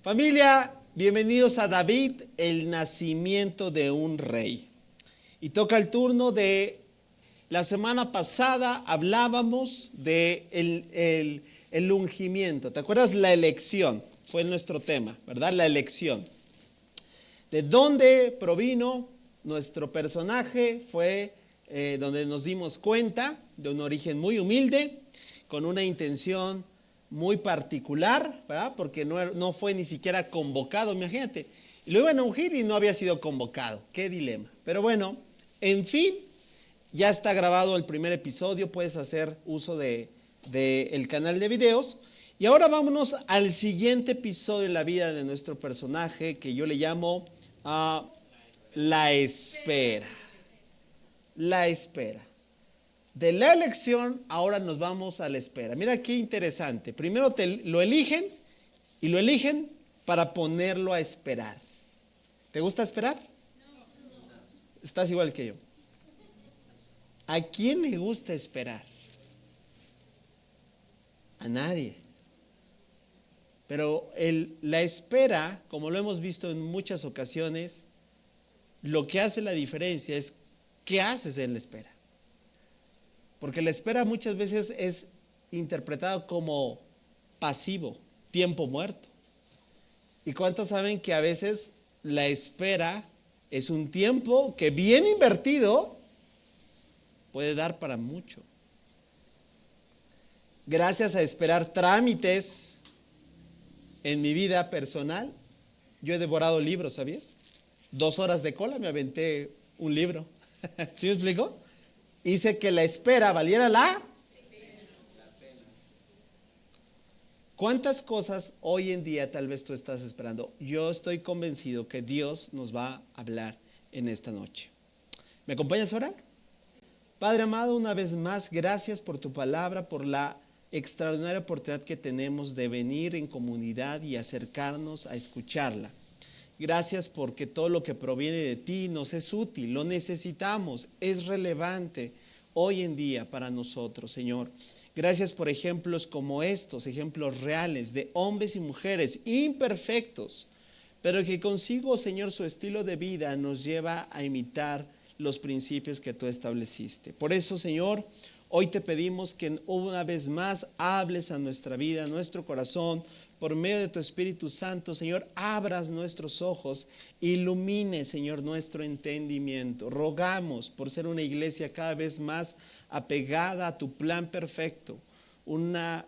Familia, bienvenidos a David, el nacimiento de un rey. Y toca el turno de la semana pasada, hablábamos de el ungimiento. ¿Te acuerdas? La elección fue nuestro tema, ¿verdad? La elección. ¿De dónde provino nuestro personaje? Fue donde nos dimos cuenta de un origen muy humilde, con una intención muy particular, ¿verdad? Porque no fue ni siquiera convocado, imagínate. Y lo iban a ungir y no había sido convocado. Qué dilema. Pero bueno, en fin, ya está grabado el primer episodio. Puedes hacer uso del canal de videos. Y ahora vámonos al siguiente episodio en la vida de nuestro personaje, que yo le llamo la espera. La espera. De la elección, ahora nos vamos a la espera. Mira qué interesante. Primero lo eligen y lo eligen para ponerlo a esperar. ¿Te gusta esperar? No. Estás igual que yo. ¿A quién le gusta esperar? A nadie. Pero la espera, como lo hemos visto en muchas ocasiones, lo que hace la diferencia es qué haces en la espera. Porque la espera muchas veces es interpretado como pasivo, tiempo muerto. ¿Y cuántos saben que a veces la espera es un tiempo que bien invertido puede dar para mucho? Gracias a esperar trámites en mi vida personal, yo he devorado libros, ¿sabías? 2 horas de cola me aventé un libro. ¿Sí me explico? Hice que la espera valiera la pena. ¿Cuántas cosas hoy en día tal vez tú estás esperando? Yo estoy convencido que Dios nos va a hablar en esta noche. ¿Me acompañas a orar? Padre amado, una vez más, gracias por tu palabra, por la extraordinaria oportunidad que tenemos de venir en comunidad y acercarnos a escucharla. Gracias porque todo lo que proviene de ti nos es útil, lo necesitamos, es relevante hoy en día para nosotros, Señor. Gracias por ejemplos como estos, ejemplos reales de hombres y mujeres imperfectos, pero que consigo, Señor, su estilo de vida nos lleva a imitar los principios que tú estableciste. Por eso, Señor, hoy te pedimos que una vez más hables a nuestra vida, a nuestro corazón, por medio de tu Espíritu Santo, Señor, abras nuestros ojos, ilumine, Señor, nuestro entendimiento. Rogamos por ser una iglesia cada vez más apegada a tu plan perfecto, una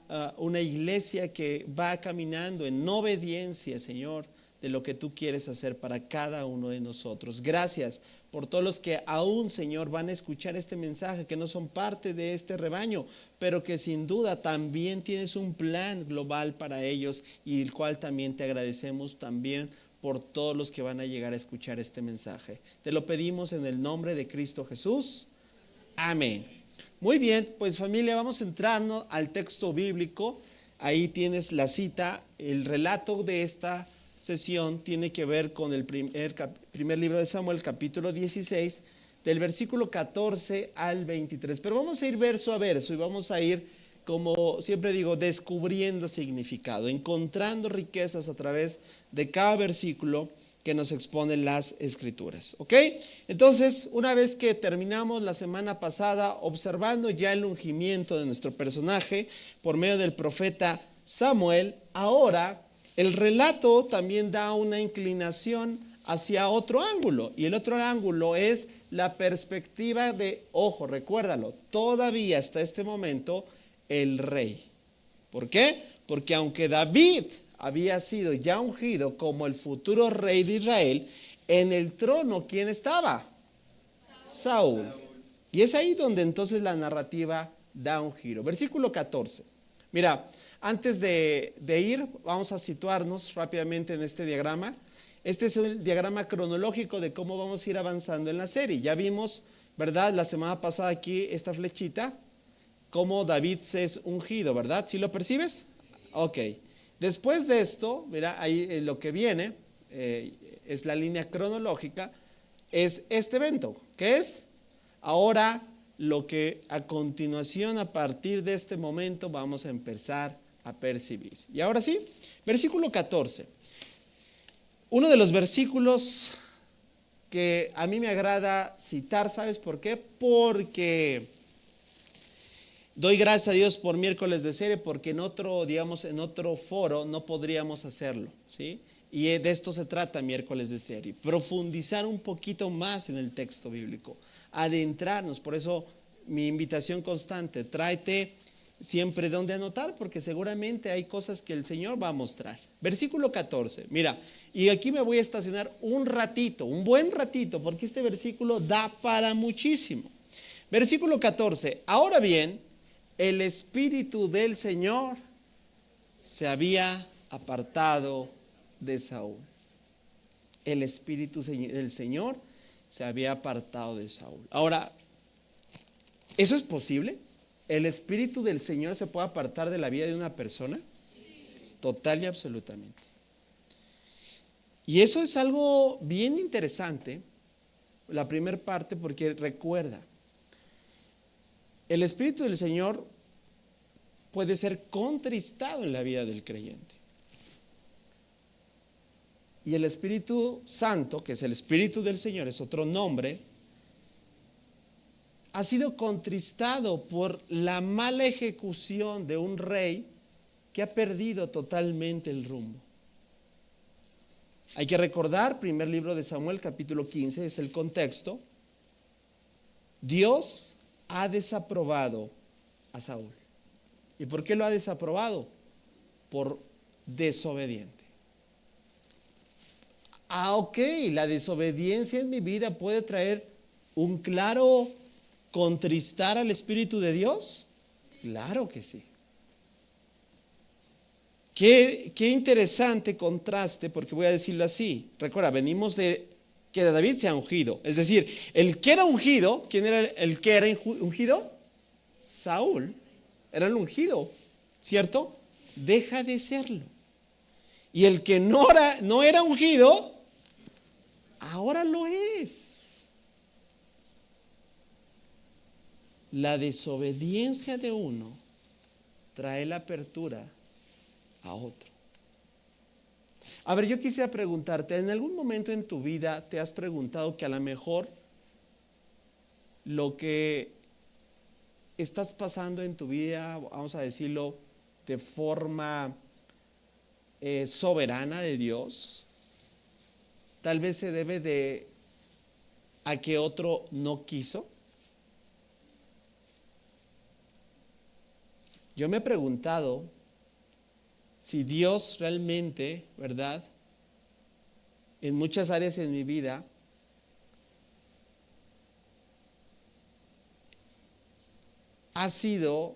iglesia que va caminando en obediencia, Señor, de lo que tú quieres hacer para cada uno de nosotros. Gracias por todos los que aún, Señor, van a escuchar este mensaje, que no son parte de este rebaño, pero que sin duda también tienes un plan global para ellos, y el cual también te agradecemos también por todos los que van a llegar a escuchar este mensaje. Te lo pedimos en el nombre de Cristo Jesús. Amén. Muy bien, pues familia, vamos a entrarnos al texto bíblico. Ahí tienes la cita. El relato de esta sesión tiene que ver con el primer libro de Samuel, capítulo 16, del versículo 14 al 23. Pero vamos a ir verso a verso y vamos a ir, como siempre digo, descubriendo significado, encontrando riquezas a través de cada versículo que nos exponen las escrituras. ¿Ok? Entonces, una vez que terminamos la semana pasada observando ya el ungimiento de nuestro personaje por medio del profeta Samuel, ahora el relato también da una inclinación hacia otro ángulo, y el otro ángulo es la perspectiva de, ojo, recuérdalo, todavía hasta este momento el rey. ¿Por qué? Porque aunque David había sido ya ungido como el futuro rey de Israel, en el trono, ¿quién estaba? Saúl. Y es ahí donde entonces la narrativa da un giro. Versículo 14. Mira, antes de ir, vamos a situarnos rápidamente en este diagrama. Este es el diagrama cronológico de cómo vamos a ir avanzando en la serie. Ya vimos, ¿verdad? La semana pasada aquí esta flechita, cómo David se es ungido, ¿verdad? ¿Sí lo percibes? Ok. Después de esto, mira, ahí lo que viene, es la línea cronológica, es este evento. ¿Qué es? Ahora, lo que a continuación, a partir de este momento, vamos a empezar a percibir. Y ahora sí, versículo 14. Uno de los versículos que a mí me agrada citar, ¿sabes por qué? Porque doy gracias a Dios por miércoles de serie, porque en otro, digamos, en otro foro no podríamos hacerlo, ¿sí? Y de esto se trata miércoles de serie, profundizar un poquito más en el texto bíblico, adentrarnos. Por eso mi invitación constante, tráete siempre donde anotar, porque seguramente hay cosas que el Señor va a mostrar. Versículo 14, mira, y aquí me voy a estacionar un ratito, un buen ratito, porque este versículo da para muchísimo. Versículo 14, ahora bien, el Espíritu del Señor se había apartado de Saúl. El Espíritu del Señor se había apartado de Saúl. Ahora, ¿eso es posible? ¿El Espíritu del Señor se puede apartar de la vida de una persona? Total y absolutamente. Y eso es algo bien interesante, la primera parte, porque recuerda, el Espíritu del Señor puede ser contristado en la vida del creyente. Y el Espíritu Santo, que es el Espíritu del Señor, es otro nombre, ha sido contristado por la mala ejecución de un rey que ha perdido totalmente el rumbo. Hay que recordar, primer libro de Samuel, capítulo 15, es el contexto. Dios ha desaprobado a Saúl. ¿Y por qué lo ha desaprobado? Por desobediente. Ok, la desobediencia en mi vida puede traer un claro contristar al Espíritu de Dios. Claro que sí. Qué interesante contraste, porque voy a decirlo así. Recuerda, venimos de que David se ha ungido. Es decir, el que era ungido, ¿quién era el que era ungido? Saúl. Era el ungido, ¿cierto? Deja de serlo. Y el que no era ungido, ahora lo es. La desobediencia de uno trae la apertura a otro. A ver, yo quisiera preguntarte, ¿en algún momento en tu vida te has preguntado que a lo mejor lo que estás pasando en tu vida, vamos a decirlo de forma soberana de Dios, tal vez se debe a que otro no quiso? Yo me he preguntado si Dios realmente, ¿verdad?, en muchas áreas en mi vida ha sido,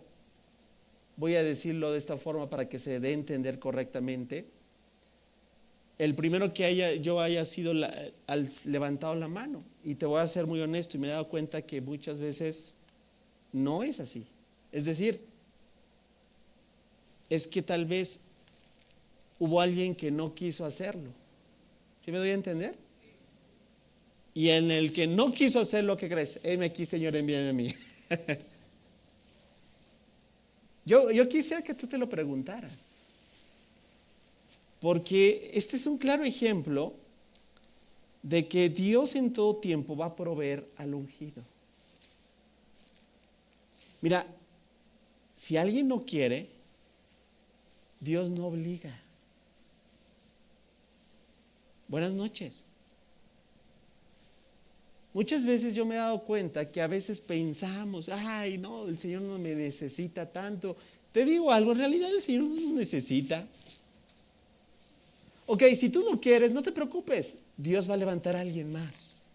voy a decirlo de esta forma para que se dé a entender correctamente, el primero que yo haya sido al levantado la mano. Y te voy a ser muy honesto, y me he dado cuenta que muchas veces no es así. Es decir, es que tal vez hubo alguien que no quiso hacerlo. ¿Sí me doy a entender? Y en el que no quiso hacerlo, ¿qué crees? Heme aquí, Señor, envíame a mí. Yo quisiera que tú te lo preguntaras, porque este es un claro ejemplo de que Dios en todo tiempo va a proveer al ungido. Mira, si alguien no quiere, Dios no obliga. Buenas noches. Muchas veces yo me he dado cuenta que a veces pensamos, ay, no, el Señor no me necesita tanto. Te digo algo, en realidad el Señor no nos necesita. Ok, si tú no quieres, no te preocupes, Dios va a levantar a alguien más.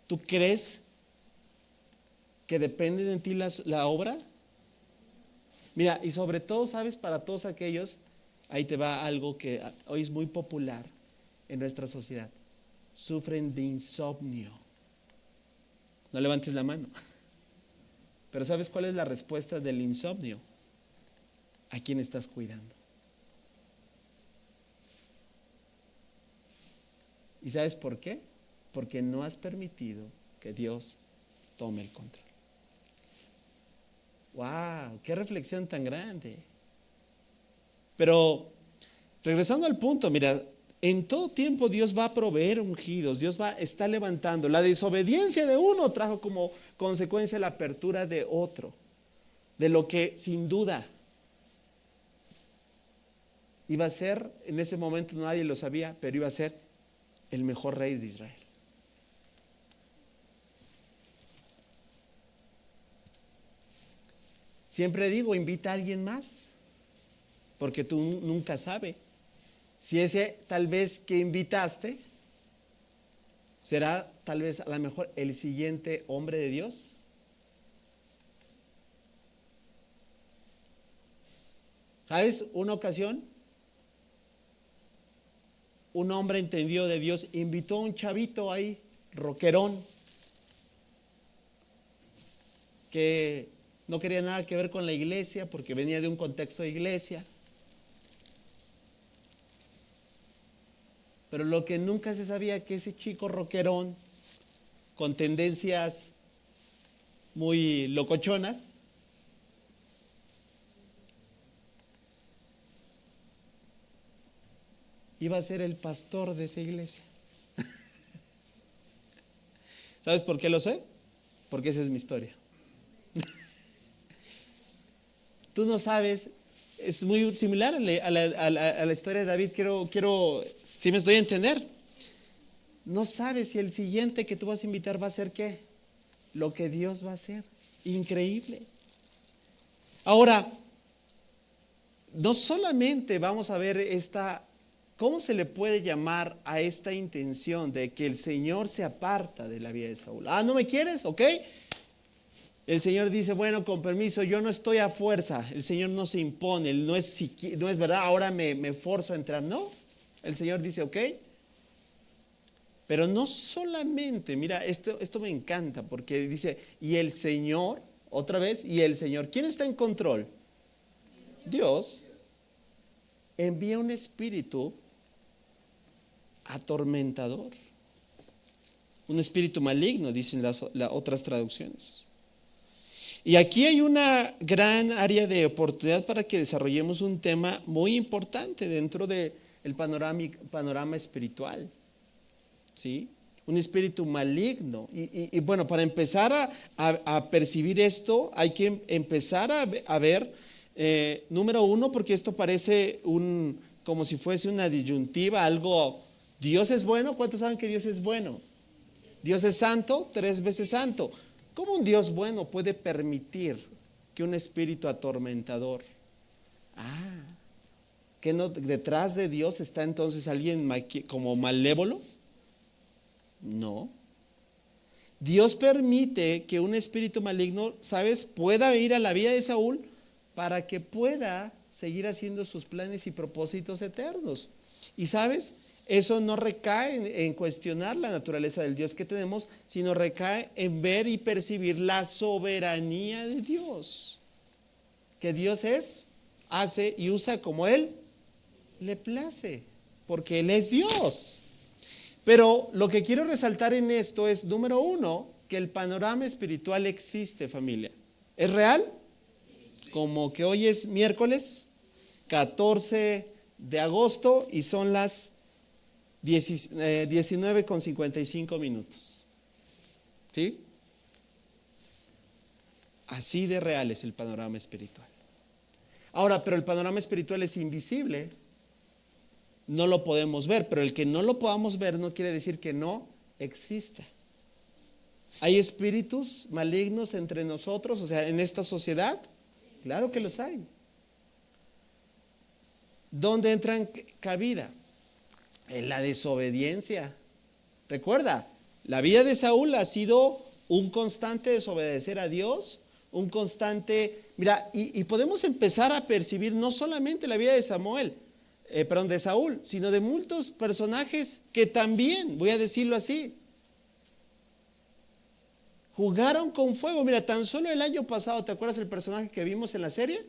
¿Tú crees que depende de ti la obra? Mira, y sobre todo, ¿sabes? Para todos aquellos, ahí te va algo que hoy es muy popular en nuestra sociedad. Sufren de insomnio. No levantes la mano. Pero ¿sabes cuál es la respuesta del insomnio? ¿A quién estás cuidando? ¿Y sabes por qué? Porque no has permitido que Dios tome el control. ¡Wow! ¡Qué reflexión tan grande! Pero regresando al punto, mira, en todo tiempo Dios va a proveer ungidos, está levantando. La desobediencia de uno trajo como consecuencia la apertura de otro, de lo que sin duda iba a ser, en ese momento nadie lo sabía, pero iba a ser el mejor rey de Israel. Siempre digo, invita a alguien más, porque tú nunca sabes si ese tal vez que invitaste será tal vez a lo mejor el siguiente hombre de Dios. ¿Sabes? Una ocasión, un hombre entendido de Dios invitó a un chavito ahí, rockerón, que no quería nada que ver con la iglesia porque venía de un contexto de iglesia. Pero lo que nunca se sabía que ese chico rockerón, con tendencias muy locochonas, iba a ser el pastor de esa iglesia. ¿Sabes por qué lo sé? Porque esa es mi historia. Tú no sabes, es muy similar a la historia de David. Quiero, si me estoy a entender. No sabes si el siguiente que tú vas a invitar va a ser ¿qué? Lo que Dios va a hacer. Increíble. Ahora, no solamente vamos a ver ¿cómo se le puede llamar a esta intención de que el Señor se aparta de la vida de Saúl? Ah, ¿no me quieres? ¿Ok? El Señor dice, bueno, con permiso, yo no estoy a fuerza. El Señor no se impone, no es verdad, ahora me forzo a entrar. No, el Señor dice, ok. Pero no solamente, mira, esto me encanta porque dice, y el Señor, otra vez, y el Señor. ¿Quién está en control? Dios envía un espíritu atormentador. Un espíritu maligno, dicen las otras traducciones. Y aquí hay una gran área de oportunidad para que desarrollemos un tema muy importante dentro del panorama espiritual. ¿Sí? Un espíritu maligno. Y bueno, para empezar a percibir esto, hay que empezar a ver, número uno, porque esto parece como si fuese una disyuntiva, algo, Dios es bueno. ¿Cuántos saben que Dios es bueno? Dios es santo, 3 veces santo. ¿Cómo un Dios bueno puede permitir que un espíritu atormentador? ¿Que no detrás de Dios está entonces alguien como malévolo? No. Dios permite que un espíritu maligno, ¿sabes?, pueda ir a la vida de Saúl para que pueda seguir haciendo sus planes y propósitos eternos. Y ¿sabes? Eso no recae en cuestionar la naturaleza del Dios que tenemos, sino recae en ver y percibir la soberanía de Dios. Que Dios hace y usa como Él le place, porque Él es Dios. Pero lo que quiero resaltar en esto es, número uno, que el panorama espiritual existe, familia. ¿Es real? Como que hoy es miércoles 14 de agosto y son las 19:55. ¿Sí? Así de real es el panorama espiritual. Ahora, pero el panorama espiritual es invisible. No lo podemos ver, pero el que no lo podamos ver no quiere decir que no exista. ¿Hay espíritus malignos entre nosotros, o sea, en esta sociedad? Claro que los hay. ¿Dónde entran cabida? En la desobediencia. Recuerda, la vida de Saúl ha sido un constante desobedecer a Dios, un constante, mira, y podemos empezar a percibir no solamente la vida de de Saúl, sino de muchos personajes que también, voy a decirlo así, jugaron con fuego. Mira, tan solo el año pasado, ¿te acuerdas el personaje que vimos en la serie?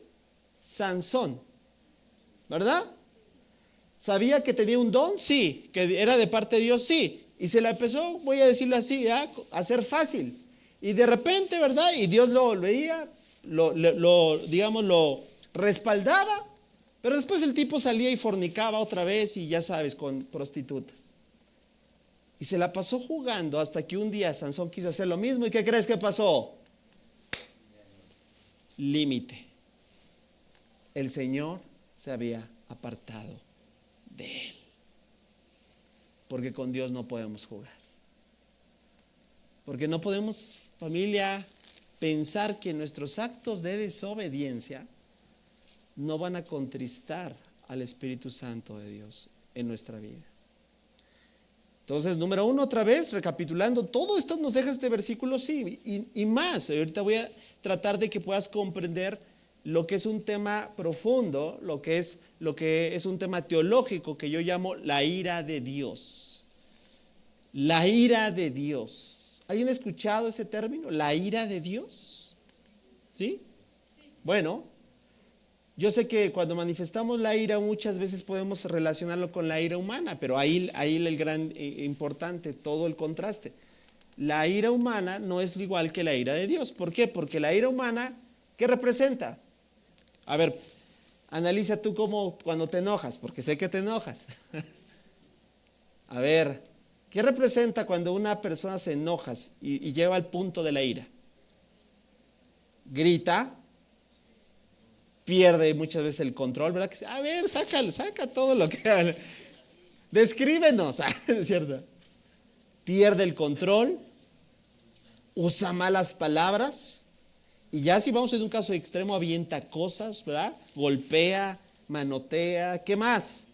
Sansón, ¿verdad? ¿Sabía que tenía un don? Sí. ¿Que era de parte de Dios? Sí. Y se la empezó, voy a decirlo así, a hacer fácil. Y de repente, ¿verdad? Y Dios lo veía, digamos, lo respaldaba, pero después el tipo salía y fornicaba otra vez y ya sabes, con prostitutas. Y se la pasó jugando hasta que un día Sansón quiso hacer lo mismo. ¿Y qué crees que pasó? Límite. El Señor se había apartado de él. Porque con Dios no podemos jugar. Porque no podemos, familia, pensar que nuestros actos de desobediencia no van a contristar al Espíritu Santo de Dios en nuestra vida. Entonces, número uno, otra vez, recapitulando, todo esto nos deja este versículo, sí, y más. Ahorita voy a tratar de que puedas comprender lo que es un tema profundo, lo que es un tema teológico que yo llamo la ira de Dios. La ira de Dios. ¿Alguien ha escuchado ese término? La ira de Dios. ¿Sí? Bueno, yo sé que cuando manifestamos la ira muchas veces podemos relacionarlo con la ira humana, pero ahí el gran importante, todo el contraste. La ira humana no es igual que la ira de Dios. ¿Por qué? Porque la ira humana, ¿qué representa? A ver, analiza tú cómo cuando te enojas, porque sé que te enojas. A ver, ¿qué representa cuando una persona se enoja y lleva al punto de la ira? Grita, pierde muchas veces el control, ¿verdad? A ver, saca todo lo que... Descríbenos, ¿es cierto? Pierde el control, usa malas palabras, y ya si vamos en un caso extremo, avienta cosas, ¿verdad? Golpea, manotea, ¿qué más?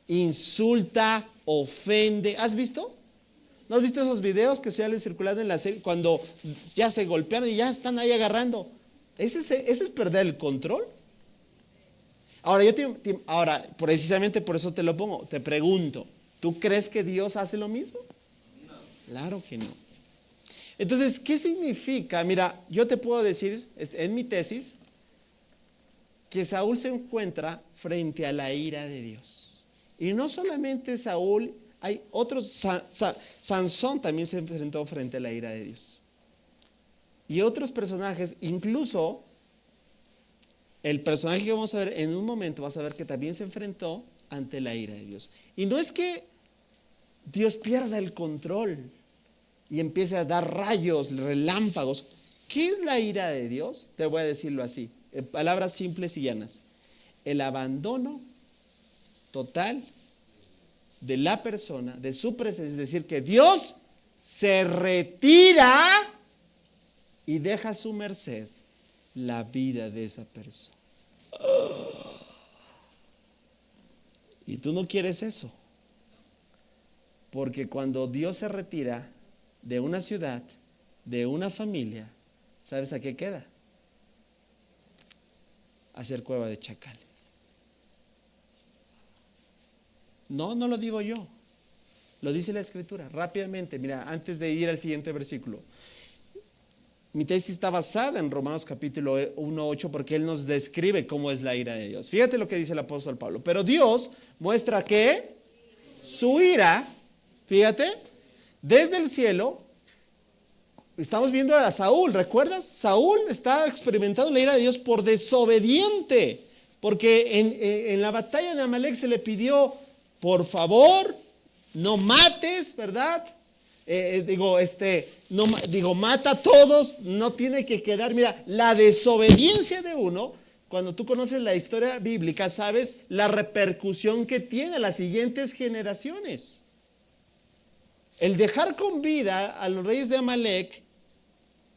Insulta, ofende. ¿Has visto? ¿No has visto esos videos que se salen circulando en la serie? Cuando ya se golpean y ya están ahí agarrando. ¿Eso es perder el control? Ahora, precisamente por eso te lo pongo. Te pregunto, ¿tú crees que Dios hace lo mismo? No. Claro que no. Entonces, ¿qué significa? Mira, yo te puedo decir en mi tesis que Saúl se encuentra frente a la ira de Dios. Y no solamente Saúl, hay otros, Sansón también se enfrentó frente a la ira de Dios. Y otros personajes, incluso el personaje que vamos a ver en un momento, vas a ver que también se enfrentó ante la ira de Dios. Y no es que Dios pierda el control y empiece a dar rayos, relámpagos. ¿Qué es la ira de Dios? Te voy a decirlo así, en palabras simples y llanas. El abandono total de la persona, de su presencia, es decir, que Dios se retira y deja a su merced la vida de esa persona. Y tú no quieres eso, porque cuando Dios se retira de una ciudad, de una familia, ¿sabes a qué queda? A ser cueva de chacales. No lo digo yo, lo dice la Escritura. Rápidamente, mira, antes de ir al siguiente versículo. Mi tesis está basada en Romanos capítulo 1:8 porque él nos describe cómo es la ira de Dios. Fíjate lo que dice el apóstol Pablo. Pero Dios muestra que su ira, fíjate, desde el cielo. Estamos viendo a Saúl, ¿recuerdas? Saúl está experimentando la ira de Dios por desobediente, porque en la batalla de Amalek se le pidió, por favor, no mates, ¿verdad? Mata a todos, no tiene que quedar. Mira, la desobediencia de uno, cuando tú conoces la historia bíblica, sabes la repercusión que tiene a las siguientes generaciones. El dejar con vida a los reyes de Amalek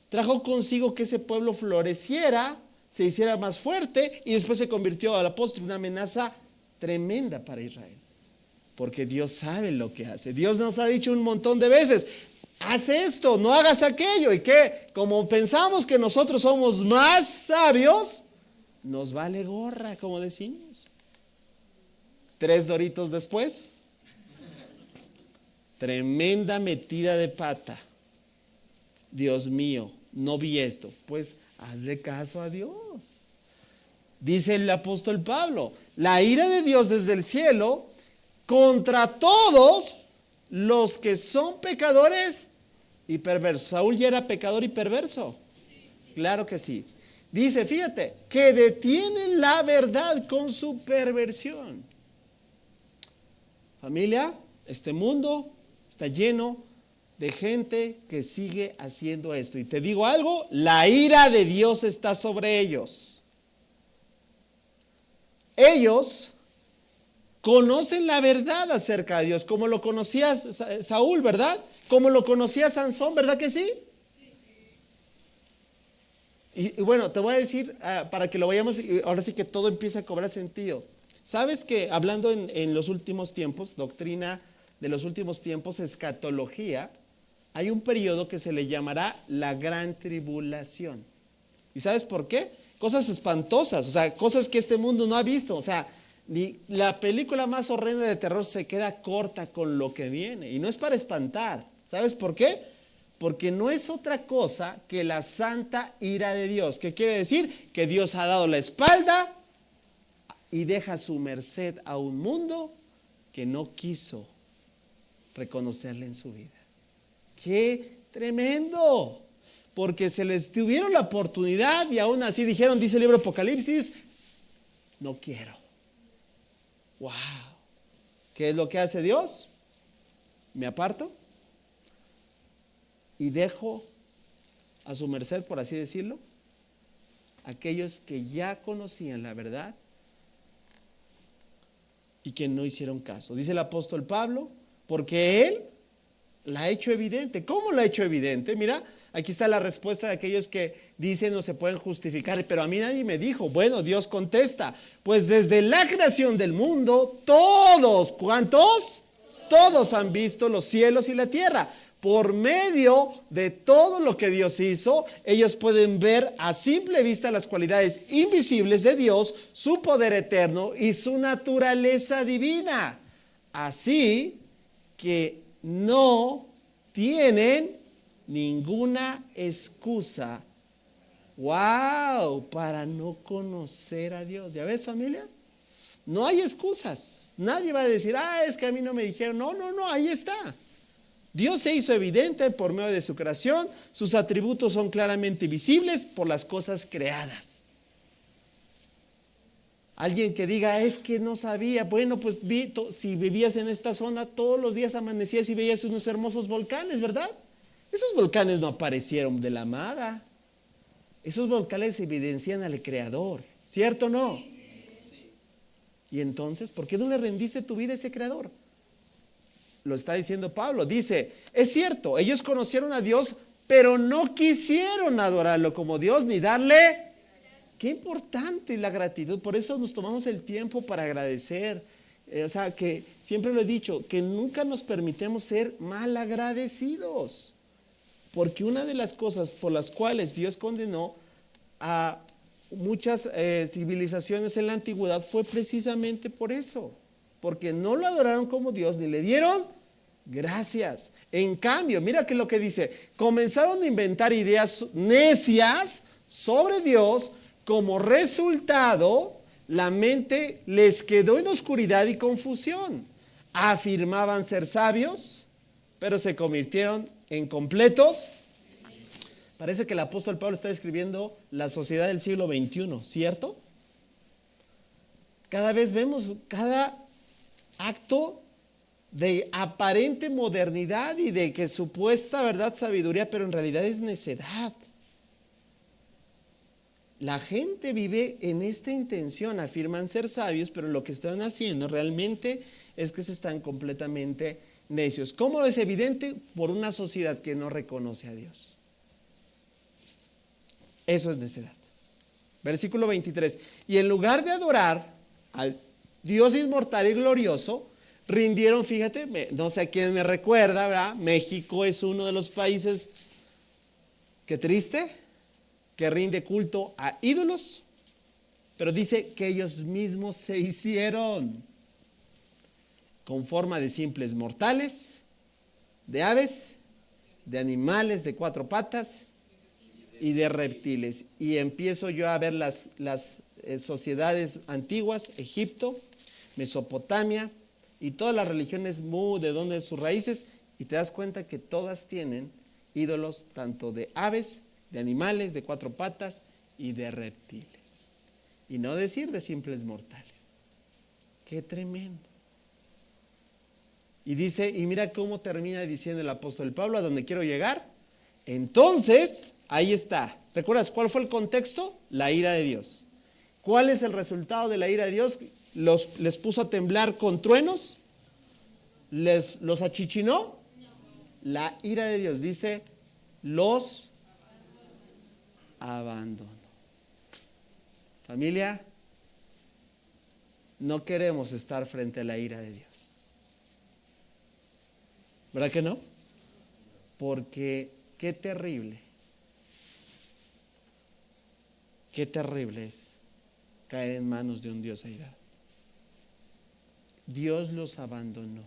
trajo consigo que ese pueblo floreciera, se hiciera más fuerte y después se convirtió a la postre en una amenaza tremenda para Israel. Porque Dios sabe lo que hace. Dios nos ha dicho un montón de veces, haz esto, no hagas aquello. Y que como pensamos que nosotros somos más sabios, nos vale gorra, como decimos. 3 doritos después, tremenda metida de pata. Dios mío, no vi esto. Pues hazle caso a Dios. Dice el apóstol Pablo, la ira de Dios desde el cielo contra todos los que son pecadores y perversos. Saúl ya era pecador y perverso. Claro que sí. Dice, fíjate, que detienen la verdad con su perversión. Familia, este mundo está lleno de gente que sigue haciendo esto. Y te digo algo, la ira de Dios está sobre ellos. Ellos conocen la verdad acerca de Dios, como lo conocía Saúl, ¿verdad? Como lo conocía Sansón, ¿verdad que sí? Y bueno, te voy a decir, para que lo vayamos, ahora sí que todo empieza a cobrar sentido. ¿Sabes que hablando en los últimos tiempos, doctrina de los últimos tiempos, escatología, hay un periodo que se le llamará la gran tribulación? ¿Y sabes por qué? Cosas espantosas, o sea, cosas que este mundo no ha visto. O sea, ni la película más horrenda de terror se queda corta con lo que viene. Y no es para espantar. ¿Sabes por qué? Porque no es otra cosa que la santa ira de Dios. ¿Qué quiere decir? Que Dios ha dado la espalda y deja a su merced a un mundo que no quiso reconocerle en su vida. ¡Qué tremendo! Porque se les tuvieron la oportunidad y aún así dijeron, dice el libro Apocalipsis, no quiero. ¡Wow! ¿Qué es lo que hace Dios? Me aparto y dejo a su merced, por así decirlo, aquellos que ya conocían la verdad y que no hicieron caso. Dice el apóstol Pablo, porque Él la ha hecho evidente. ¿Cómo la ha hecho evidente? Mira, aquí está la respuesta de aquellos que dicen no se pueden justificar, pero a mí nadie me dijo. Bueno, Dios contesta, pues desde la creación del mundo, todos, ¿cuántos? Todos han visto los cielos y la tierra. Por medio de todo lo que Dios hizo, ellos pueden ver a simple vista las cualidades invisibles de Dios, su poder eterno y su naturaleza divina. Así que no tienen ninguna excusa, wow, para no conocer a Dios. ¿Ya ves, familia? No hay excusas. Nadie va a decir, es que a mí no me dijeron. No, ahí está. Dios se hizo evidente por medio de su creación. Sus atributos son claramente visibles por las cosas creadas. Alguien que diga, es que no sabía. Bueno, pues si vivías en esta zona, todos los días amanecías y veías unos hermosos volcanes, ¿verdad? Esos volcanes no aparecieron de la nada. Esos volcanes evidencian al Creador, ¿cierto o no? Sí. Y entonces, ¿por qué no le rendiste tu vida a ese Creador? Lo está diciendo Pablo. Dice, es cierto, ellos conocieron a Dios, pero no quisieron adorarlo como Dios ni darle. Qué importante la gratitud. Por eso nos tomamos el tiempo para agradecer. O sea, que siempre lo he dicho, que nunca nos permitemos ser mal agradecidos. Porque una de las cosas por las cuales Dios condenó a muchas civilizaciones en la antigüedad fue precisamente por eso. Porque no lo adoraron como Dios ni le dieron gracias. En cambio, mira que lo que dice, comenzaron a inventar ideas necias sobre Dios. Como resultado, la mente les quedó en oscuridad y confusión. Afirmaban ser sabios, pero se convirtieron en completos. Parece que el apóstol Pablo está describiendo la sociedad del siglo XXI, ¿cierto? Cada vez vemos cada acto de aparente modernidad y de que supuesta verdad, sabiduría, pero en realidad es necedad. La gente vive en esta intención, afirman ser sabios, pero lo que están haciendo realmente es que se están completamente necios. ¿Cómo es evidente? Por una sociedad que no reconoce a Dios. Eso es necedad. Versículo 23. Y en lugar de adorar al Dios inmortal y glorioso, rindieron, fíjate, no sé a quién me recuerda, ¿verdad? México es uno de los países, qué triste, que rinde culto a ídolos, pero dice que ellos mismos se hicieron con forma de simples mortales, de aves, de animales de cuatro patas y de reptiles. Y empiezo yo a ver las sociedades antiguas, Egipto, Mesopotamia y todas las religiones de donde sus raíces, y te das cuenta que todas tienen ídolos tanto de aves, de animales de cuatro patas y de reptiles. Y no decir de simples mortales. ¡Qué tremendo! Y dice, y mira cómo termina diciendo el apóstol Pablo, a donde quiero llegar. Entonces, ahí está. ¿Recuerdas cuál fue el contexto? La ira de Dios. ¿Cuál es el resultado de la ira de Dios? ¿Les puso a temblar con truenos? ¿Los achichinó? La ira de Dios, dice, los abandonó. Familia, no queremos estar frente a la ira de Dios. ¿Verdad que no? Porque qué terrible es caer en manos de un Dios airado. Dios los abandonó.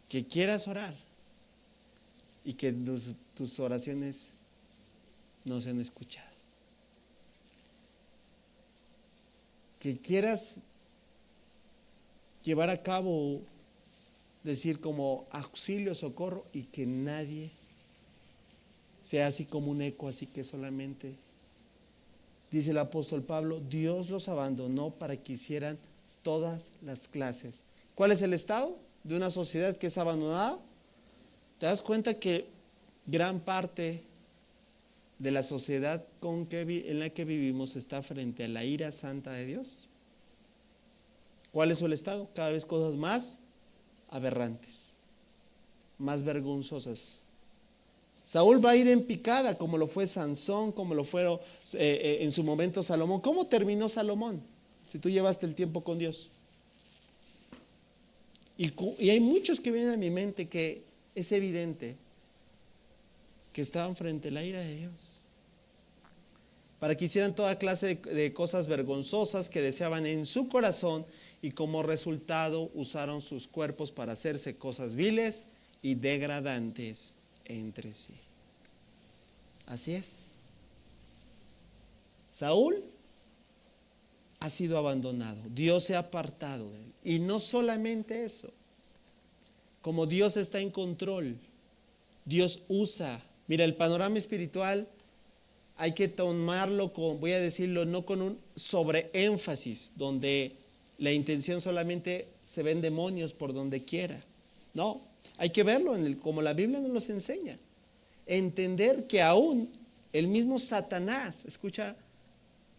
Que quieras orar y que tus oraciones no sean escuchadas. Que quieras llevar a cabo, decir como auxilio, socorro, y que nadie sea así como un eco, así que solamente, dice el apóstol Pablo, Dios los abandonó para que hicieran todas las clases. ¿Cuál es el estado de una sociedad que es abandonada? ¿Te das cuenta que gran parte de la sociedad en la que vivimos está frente a la ira santa de Dios? ¿Cuál es el estado? Cada vez cosas más aberrantes, más vergonzosas. Saúl va a ir en picada, como lo fue Sansón, como lo fueron en su momento Salomón. ¿Cómo terminó Salomón? Si tú llevaste el tiempo con Dios. Y hay muchos que vienen a mi mente que es evidente que estaban frente a la ira de Dios, para que hicieran toda clase de cosas vergonzosas que deseaban en su corazón, y como resultado usaron sus cuerpos para hacerse cosas viles y degradantes entre sí. Así es. Saúl ha sido abandonado, Dios se ha apartado de él. Y no solamente eso, como Dios está en control, Dios usa. Mira, el panorama espiritual hay que tomarlo con, voy a decirlo, no con un sobreénfasis, donde la intención solamente se ven demonios por donde quiera. No, hay que verlo como la Biblia nos los enseña. Entender que aún el mismo Satanás, escucha,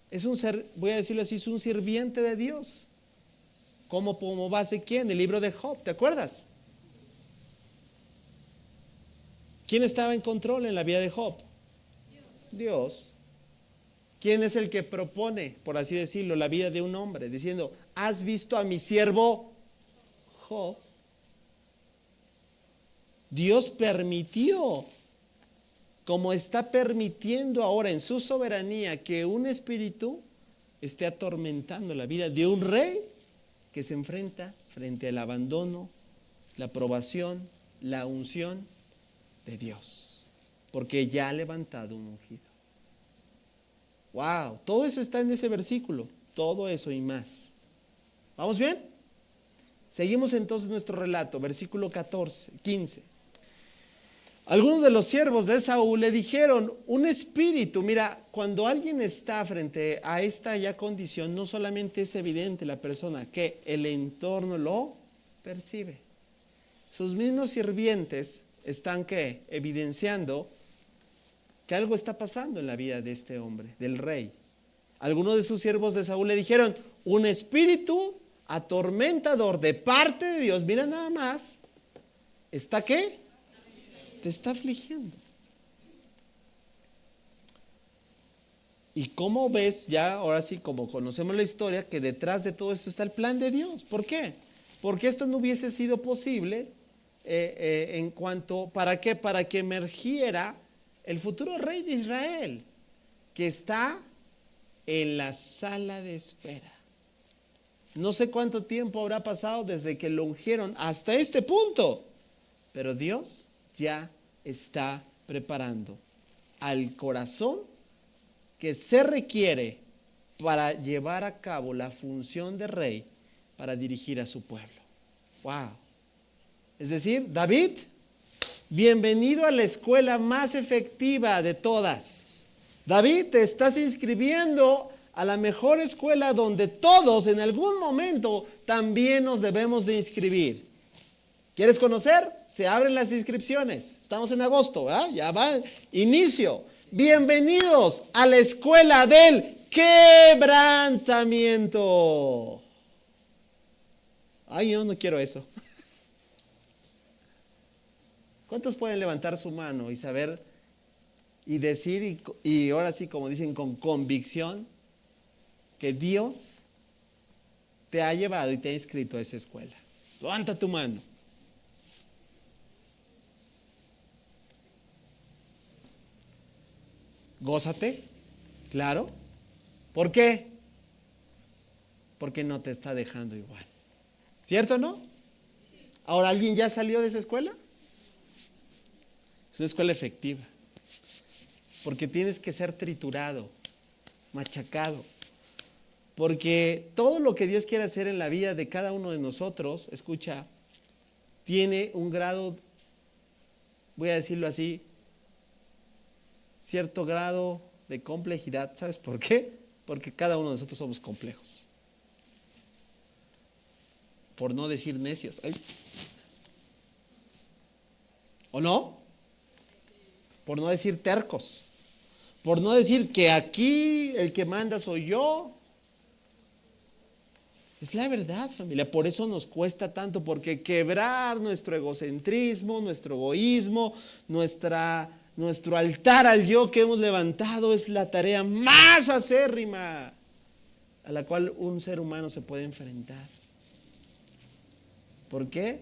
es un ser, voy a decirlo así, es un sirviente de Dios. Como base, ¿quién? El libro de Job, ¿te acuerdas? ¿Quién estaba en control en la vida de Job? Dios. ¿Quién es el que propone, por así decirlo, la vida de un hombre? Diciendo, ¿has visto a mi siervo Job? Dios permitió, como está permitiendo ahora en su soberanía, que un espíritu esté atormentando la vida de un rey que se enfrenta frente al abandono, la aprobación, la unción de Dios, porque ya ha levantado un ungido. Wow, todo eso está en ese versículo, todo eso y más. ¿Vamos bien? Seguimos entonces nuestro relato, versículo 15. Algunos de los siervos de Saúl le dijeron, un espíritu, mira, cuando alguien está frente a esta ya condición, no solamente es evidente la persona, que el entorno lo percibe. Sus mismos sirvientes están ¿qué? Evidenciando que algo está pasando en la vida de este hombre, del rey. Algunos de sus siervos de Saúl le dijeron, un espíritu atormentador de parte de Dios, mira nada más, ¿está qué? Te está afligiendo. Y cómo ves ya, ahora sí, como conocemos la historia, que detrás de todo esto está el plan de Dios. ¿Por qué? Porque esto no hubiese sido posible en cuanto, ¿para qué? Para que emergiera el futuro rey de Israel, que está en la sala de espera. No sé cuánto tiempo habrá pasado desde que lo ungieron hasta este punto, pero Dios ya está preparando al corazón que se requiere para llevar a cabo la función de rey, para dirigir a su pueblo. Wow. Es decir, David, bienvenido a la escuela más efectiva de todas, David, te estás inscribiendo a la mejor escuela donde todos en algún momento también nos debemos de inscribir. ¿Quieres conocer? Se abren las inscripciones. Estamos en agosto, ¿verdad? Ya va, inicio. Bienvenidos a la escuela del quebrantamiento. Ay, yo no quiero eso. ¿Cuántos pueden levantar su mano y saber y decir, y ahora sí, como dicen, con convicción, que Dios te ha llevado y te ha inscrito a esa escuela? Levanta tu mano. Gózate, claro. ¿Por qué? Porque no te está dejando igual. ¿Cierto o no? Ahora, ¿alguien ya salió de esa escuela? Es una escuela efectiva. Porque tienes que ser triturado, machacado. Porque todo lo que Dios quiere hacer en la vida de cada uno de nosotros, escucha, tiene un grado, voy a decirlo así, cierto grado de complejidad. ¿Sabes por qué? Porque cada uno de nosotros somos complejos. Por no decir necios. ¿Ay? ¿O no? Por no decir tercos. Por no decir que aquí el que manda soy yo. Es la verdad, familia. Por eso nos cuesta tanto, porque quebrar nuestro egocentrismo, nuestro egoísmo, nuestro altar al yo que hemos levantado es la tarea más acérrima a la cual un ser humano se puede enfrentar. ¿Por qué?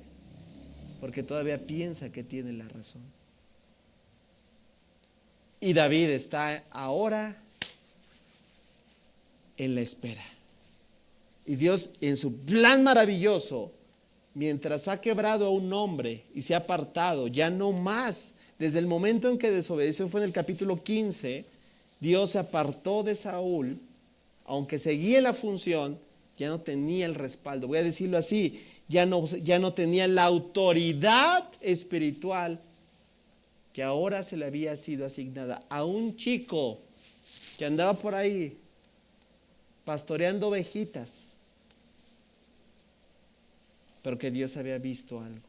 Porque todavía piensa que tiene la razón. Y David está ahora en la espera. Y Dios, en su plan maravilloso, mientras ha quebrado a un hombre y se ha apartado, ya no más, desde el momento en que desobedeció, fue en el capítulo 15, Dios se apartó de Saúl, aunque seguía en la función, ya no tenía el respaldo. Voy a decirlo así, ya no tenía la autoridad espiritual que ahora se le había sido asignada a un chico que andaba por ahí pastoreando ovejitas, pero que Dios había visto algo.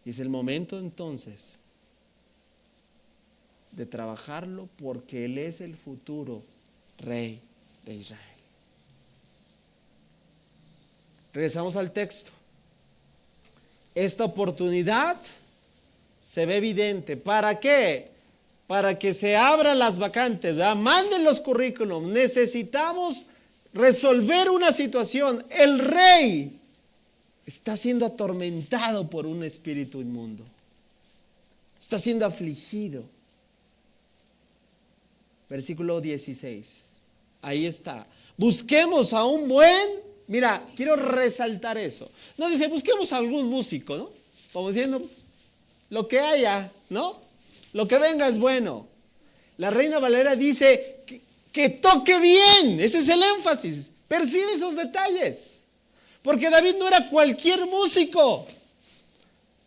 Y es el momento entonces de trabajarlo, porque Él es el futuro Rey de Israel. Regresamos al texto. Esta oportunidad se ve evidente. ¿Para qué? Para que se abran las vacantes, ¿verdad? Manden los currículums. Necesitamos resolver una situación. El rey está siendo atormentado por un espíritu inmundo. Está siendo afligido. Versículo 16. Ahí está. Busquemos a un mira, quiero resaltar eso. No dice, busquemos a algún músico, ¿no? Como diciendo, pues, lo que haya, ¿no? Lo que venga es bueno. La Reina Valera dice que toque bien. Ese es el énfasis. Percibe esos detalles. Porque David no era cualquier músico.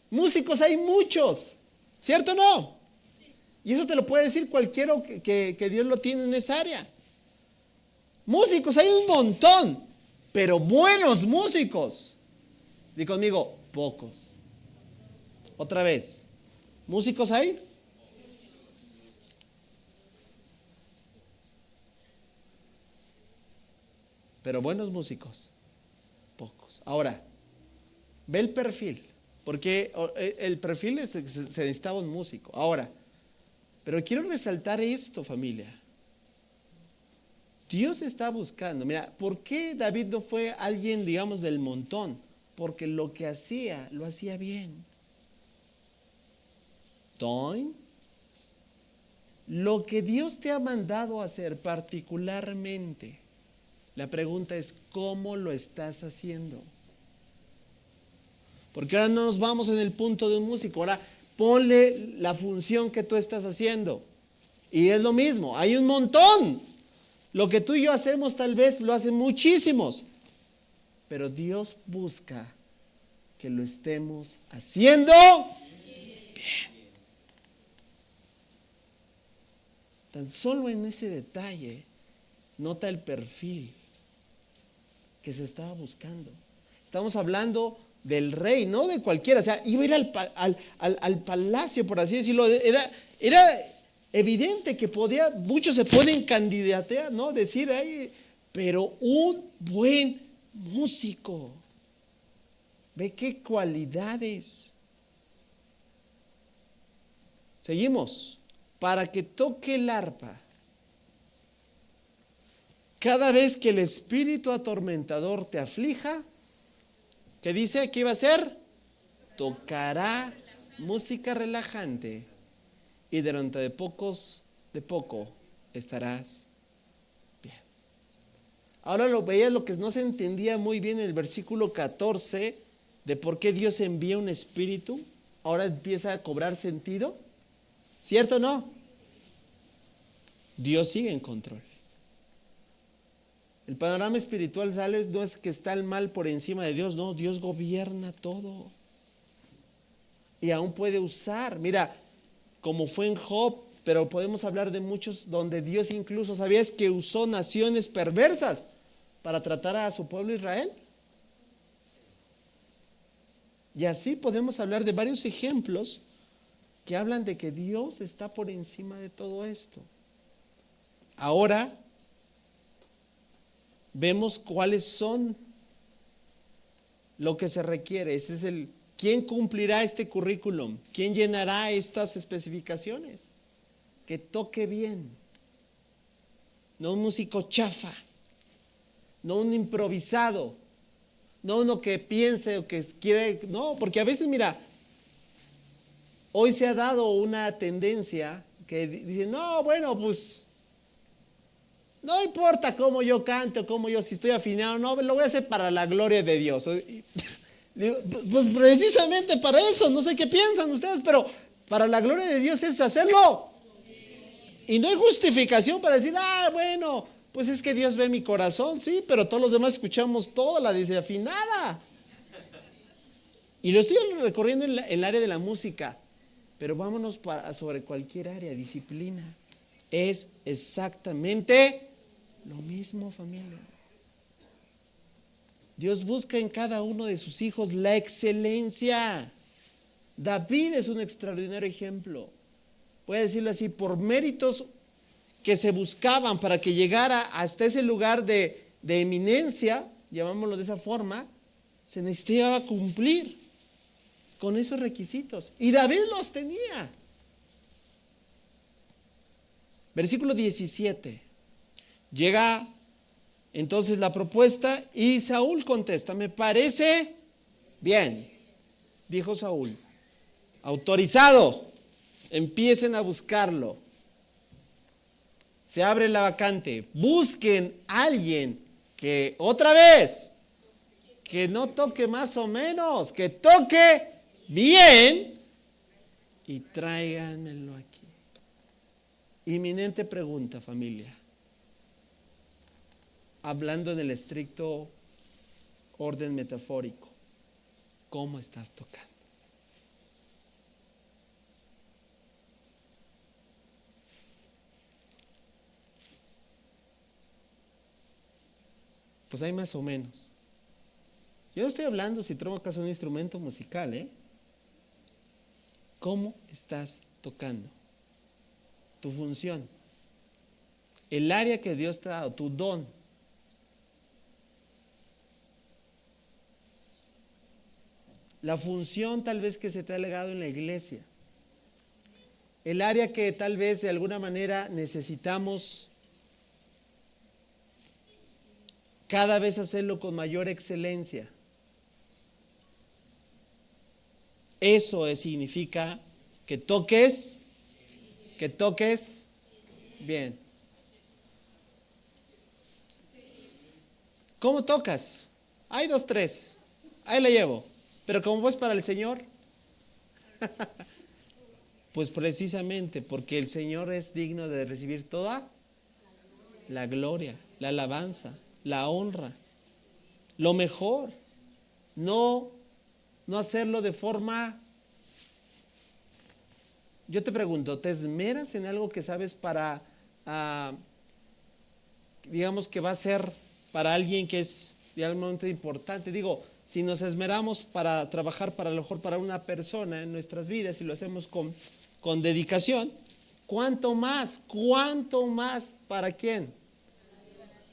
Músicos hay muchos. ¿Cierto o no? Y eso te lo puede decir cualquiera que Dios lo tiene en esa área. Músicos hay un montón. Pero buenos músicos, di conmigo, pocos. Otra vez, ¿músicos hay? Pero buenos músicos, pocos. Ahora, ve el perfil, porque el perfil se necesitaba un músico. Ahora, pero quiero resaltar esto, familia. Dios está buscando. Mira, ¿por qué David no fue alguien, digamos, del montón? Porque lo que hacía, lo hacía bien. Lo que Dios te ha mandado a hacer particularmente, la pregunta es, ¿cómo lo estás haciendo? Porque ahora no nos vamos en el punto de un músico. Ahora ponle la función que tú estás haciendo. Y es lo mismo, hay un montón. Lo que tú y yo hacemos tal vez lo hacen muchísimos, pero Dios busca que lo estemos haciendo bien. Tan solo en ese detalle, nota el perfil que se estaba buscando. Estamos hablando del rey, no de cualquiera. O sea, iba a ir al palacio, por así decirlo. Era evidente que muchos se pueden candidatear, ¿no? Decir, ay, pero un buen músico. Ve qué cualidades. Seguimos. Para que toque el arpa. Cada vez que el espíritu atormentador te aflija, ¿qué dice? ¿Qué iba a hacer? Tocará música relajante y durante de poco estarás bien. Ahora veía lo que no se entendía muy bien en el versículo 14 de por qué Dios envía un espíritu. Ahora empieza a cobrar sentido. ¿Cierto o no? Dios sigue en control. El panorama espiritual, ¿sabes? No es que está el mal por encima de Dios, no, Dios gobierna todo. Y aún puede usar, mira, como fue en Job, pero podemos hablar de muchos donde Dios incluso, ¿sabías que usó naciones perversas para tratar a su pueblo Israel? Y así podemos hablar de varios ejemplos que hablan de que Dios está por encima de todo esto. Ahora vemos cuáles son lo que se requiere. Ese es ¿quién cumplirá este currículum? ¿Quién llenará estas especificaciones? Que toque bien. No un músico chafa, no un improvisado, no uno que piense o que quiere, no, porque a veces, mira, hoy se ha dado una tendencia que dice, no, bueno, pues no importa cómo yo canto, si estoy afinado, no, lo voy a hacer para la gloria de Dios. Pues precisamente para eso, no sé qué piensan ustedes, pero para la gloria de Dios es hacerlo. Y no hay justificación para decir, bueno, pues es que Dios ve mi corazón, sí, pero todos los demás escuchamos toda la desafinada. Y lo estoy recorriendo en el área de la música, pero vámonos sobre cualquier área, disciplina. Es exactamente lo mismo, familia. Dios busca en cada uno de sus hijos la excelencia. David es un extraordinario ejemplo. Voy a decirlo así, por méritos que se buscaban para que llegara hasta ese lugar de eminencia, llamámoslo de esa forma, se necesitaba cumplir con esos requisitos. Y David los tenía. Versículo 17. Llega entonces la propuesta y Saúl contesta, me parece bien, dijo Saúl, autorizado, empiecen a buscarlo. Se abre la vacante, busquen a alguien que otra vez, que no toque más o menos, que toque bien y tráiganmelo aquí. Inminente pregunta, familia. Hablando en el estricto orden metafórico, ¿cómo estás tocando? Pues hay más o menos. Yo no estoy hablando si tocas un instrumento musical, ¿Cómo estás tocando? Tu función, el área que Dios te ha dado, tu don. La función tal vez que se te ha legado en la iglesia. El área que tal vez de alguna manera necesitamos cada vez hacerlo con mayor excelencia. Eso significa que toques bien. ¿Cómo tocas? Hay 2, 3. Ahí la llevo. Pero ¿cómo es para el Señor? Pues precisamente porque el Señor es digno de recibir toda la gloria, la alabanza, la honra, lo mejor. No hacerlo de forma. Yo te pregunto, ¿te esmeras en algo que sabes para ah, digamos que va a ser para alguien que es realmente importante. Digo, si nos esmeramos para trabajar para lo mejor para una persona en nuestras vidas y lo hacemos con dedicación, ¿cuánto más? ¿Cuánto más? ¿Para quién?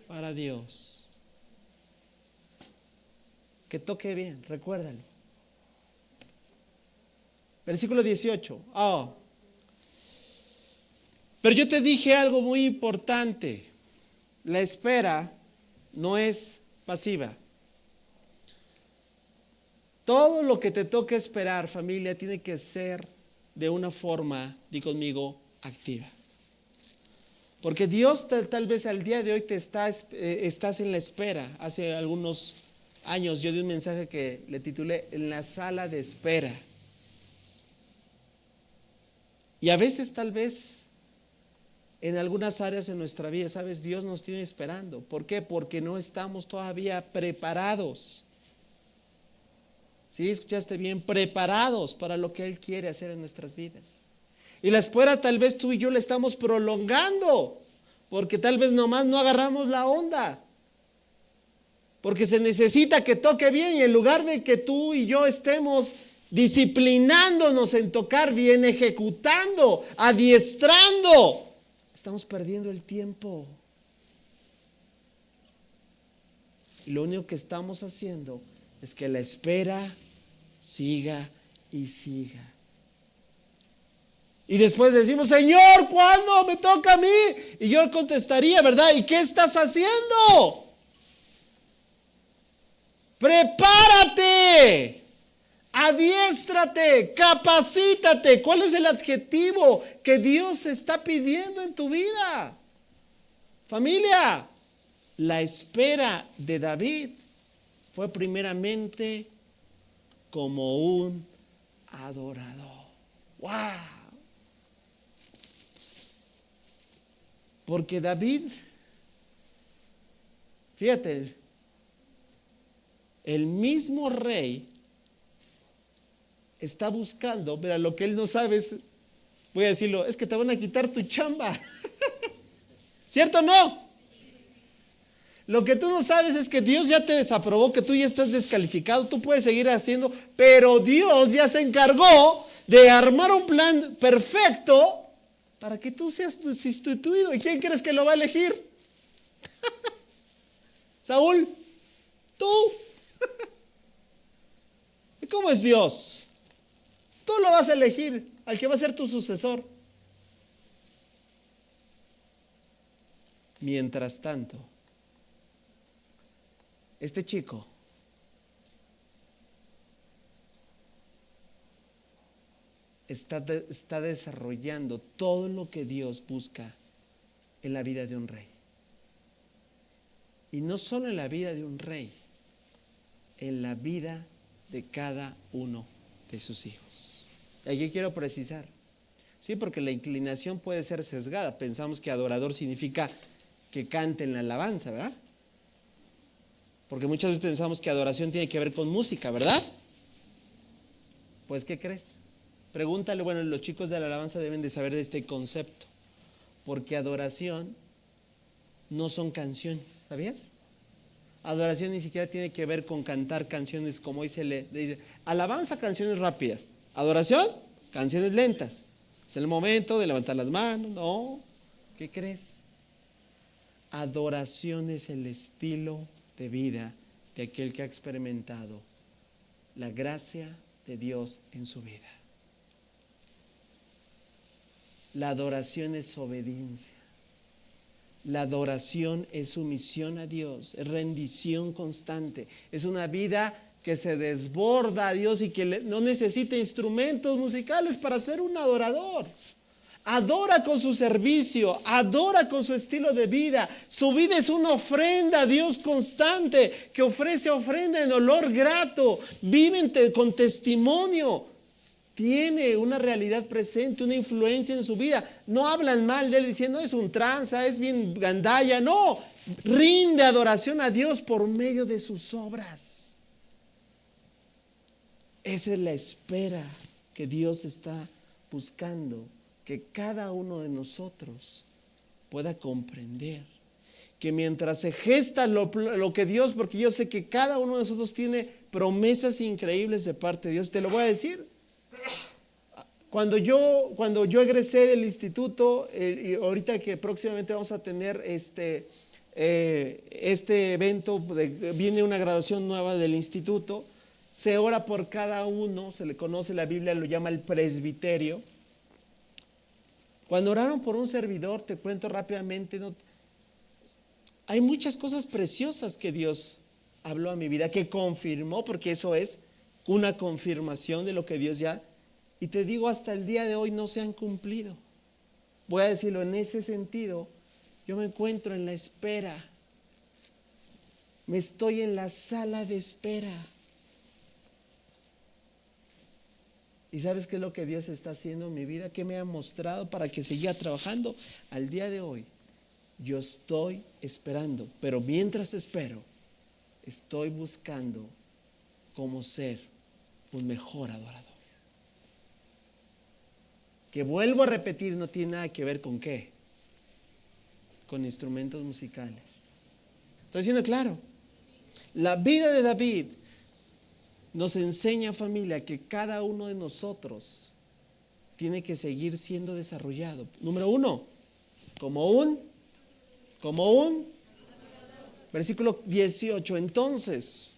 Para Dios. Que toque bien, recuérdalo. Versículo 18. Pero yo te dije algo muy importante. La espera no es pasiva. Todo lo que te toque esperar, familia, tiene que ser de una forma, di conmigo, activa. Porque Dios tal vez al día de hoy estás en la espera. Hace algunos años yo di un mensaje que le titulé En la sala de espera. Y a veces tal vez en algunas áreas de nuestra vida, ¿sabes? Dios nos tiene esperando. ¿Por qué? Porque no estamos todavía preparados. ¿Sí? ¿Escuchaste bien? Preparados para lo que Él quiere hacer en nuestras vidas. Y la espera tal vez tú y yo la estamos prolongando, porque tal vez nomás no agarramos la onda. Porque se necesita que toque bien y en lugar de que tú y yo estemos disciplinándonos en tocar bien, ejecutando, adiestrando, estamos perdiendo el tiempo. Y lo único que estamos haciendo es que la espera siga y siga. Y después decimos, Señor, ¿cuándo me toca a mí? Y yo contestaría, ¿verdad? ¿Y qué estás haciendo? Prepárate. Adiéstrate, capacítate. ¿Cuál es el adjetivo que Dios está pidiendo en tu vida? Familia, la espera de David fue primeramente como un adorador. ¡Wow! Porque David, fíjate, el mismo rey está buscando, mira, lo que él no sabe es, voy a decirlo, es que te van a quitar tu chamba. ¿Cierto o no? Lo que tú no sabes es que Dios ya te desaprobó, que tú ya estás descalificado, tú puedes seguir haciendo, pero Dios ya se encargó de armar un plan perfecto para que tú seas sustituido. ¿Y quién crees que lo va a elegir? Saúl, tú. ¿Y cómo es Dios? Tú lo vas a elegir, al que va a ser tu sucesor. Mientras tanto, este chico está desarrollando todo lo que Dios busca en la vida de un rey. Y no solo en la vida de un rey, en la vida de cada uno de sus hijos. Y aquí quiero precisar, sí, porque la inclinación puede ser sesgada. Pensamos que adorador significa que cante en la alabanza, ¿verdad? Porque muchas veces pensamos que adoración tiene que ver con música, ¿verdad? Pues, ¿qué crees? Pregúntale, bueno, los chicos de la alabanza deben de saber de este concepto, porque adoración no son canciones, ¿sabías? Adoración ni siquiera tiene que ver con cantar canciones como hoy se le dice. Alabanza, canciones rápidas. Adoración, canciones lentas. Es el momento de levantar las manos. No, ¿qué crees? Adoración es el estilo de vida de aquel que ha experimentado la gracia de Dios en su vida. La adoración es obediencia. La adoración es sumisión a Dios, es rendición constante. Es una vida que se desborda a Dios y que no necesita instrumentos musicales para ser un adorador. Adora con su servicio, adora con su estilo de vida. Su vida es una ofrenda a Dios constante, que ofrece ofrenda en olor grato. Viven con testimonio. Tiene una realidad presente, una influencia en su vida. No hablan mal de él diciendo es un tranza, es bien gandalla. No, rinde adoración a Dios por medio de sus obras. Esa es la espera que Dios está buscando, que cada uno de nosotros pueda comprender que mientras se gesta lo que Dios, porque yo sé que cada uno de nosotros tiene promesas increíbles de parte de Dios. Te lo voy a decir. Cuando yo egresé del instituto, y ahorita que próximamente vamos a tener este evento, viene una graduación nueva del instituto, se ora por cada uno, se le conoce, la Biblia lo llama el presbiterio. Cuando oraron por un servidor, te cuento rápidamente, hay muchas cosas preciosas que Dios habló a mi vida, que confirmó, porque eso es una confirmación de lo que Dios ya, y te digo, hasta el día de hoy no se han cumplido. Voy a decirlo en ese sentido, yo me encuentro en la espera, me estoy en la sala de espera. ¿Y sabes qué es lo que Dios está haciendo en mi vida? ¿Qué me ha mostrado para que siga trabajando? Al día de hoy, yo estoy esperando, pero mientras espero, estoy buscando cómo ser un mejor adorador. Que vuelvo a repetir, no tiene nada que ver con qué, con instrumentos musicales. Estoy siendo claro. La vida de David nos enseña, familia, que cada uno de nosotros tiene que seguir siendo desarrollado. Número 1, como un versículo 18. Entonces,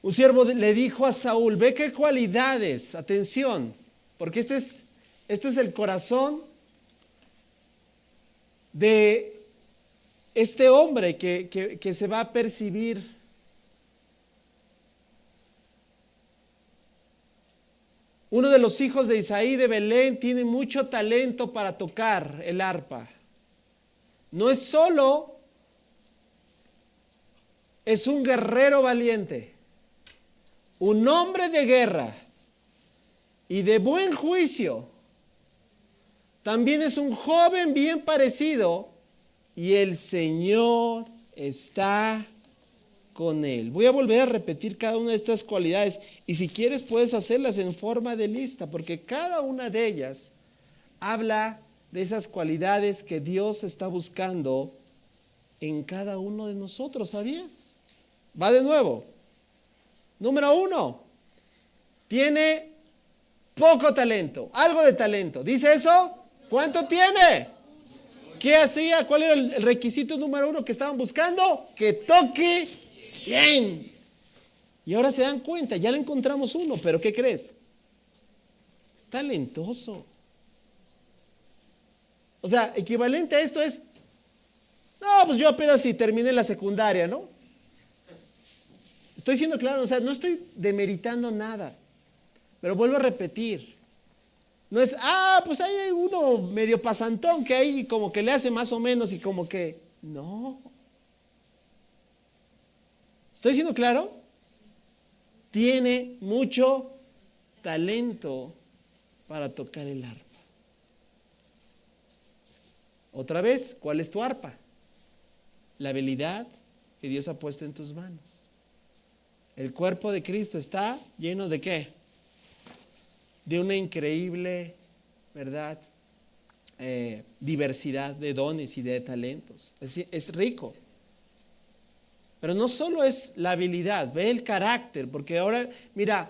un siervo le dijo a Saúl: ve qué cualidades, atención, porque este es el corazón de este hombre que se va a percibir. Uno de los hijos de Isaí de Belén tiene mucho talento para tocar el arpa. No es solo, es un guerrero valiente, un hombre de guerra y de buen juicio. También es un joven bien parecido y el Señor está con él. Voy a volver a repetir cada una de estas cualidades y si quieres puedes hacerlas en forma de lista, porque cada una de ellas habla de esas cualidades que Dios está buscando en cada uno de nosotros, ¿sabías? Va de nuevo. Número 1, tiene poco talento, algo de talento. ¿Dice eso? ¿Cuánto tiene? ¿Qué hacía? ¿Cuál era el requisito número 1 que estaban buscando? Que toque bien. Y ahora se dan cuenta, ya le encontramos uno, pero ¿qué crees? Es talentoso. O sea, equivalente a esto es, no, pues yo apenas si terminé la secundaria, ¿no? Estoy siendo claro, o sea, no estoy demeritando nada, pero vuelvo a repetir. No es, pues hay uno medio pasantón que ahí como que le hace más o menos y como que, no. ¿Estoy siendo claro? Tiene mucho talento para tocar el arpa. Otra vez, ¿cuál es tu arpa? La habilidad que Dios ha puesto en tus manos. El cuerpo de Cristo está lleno de ¿qué? De una increíble, ¿verdad? Diversidad de dones y de talentos. Es rico. Pero no solo es la habilidad, ve el carácter, porque ahora, mira,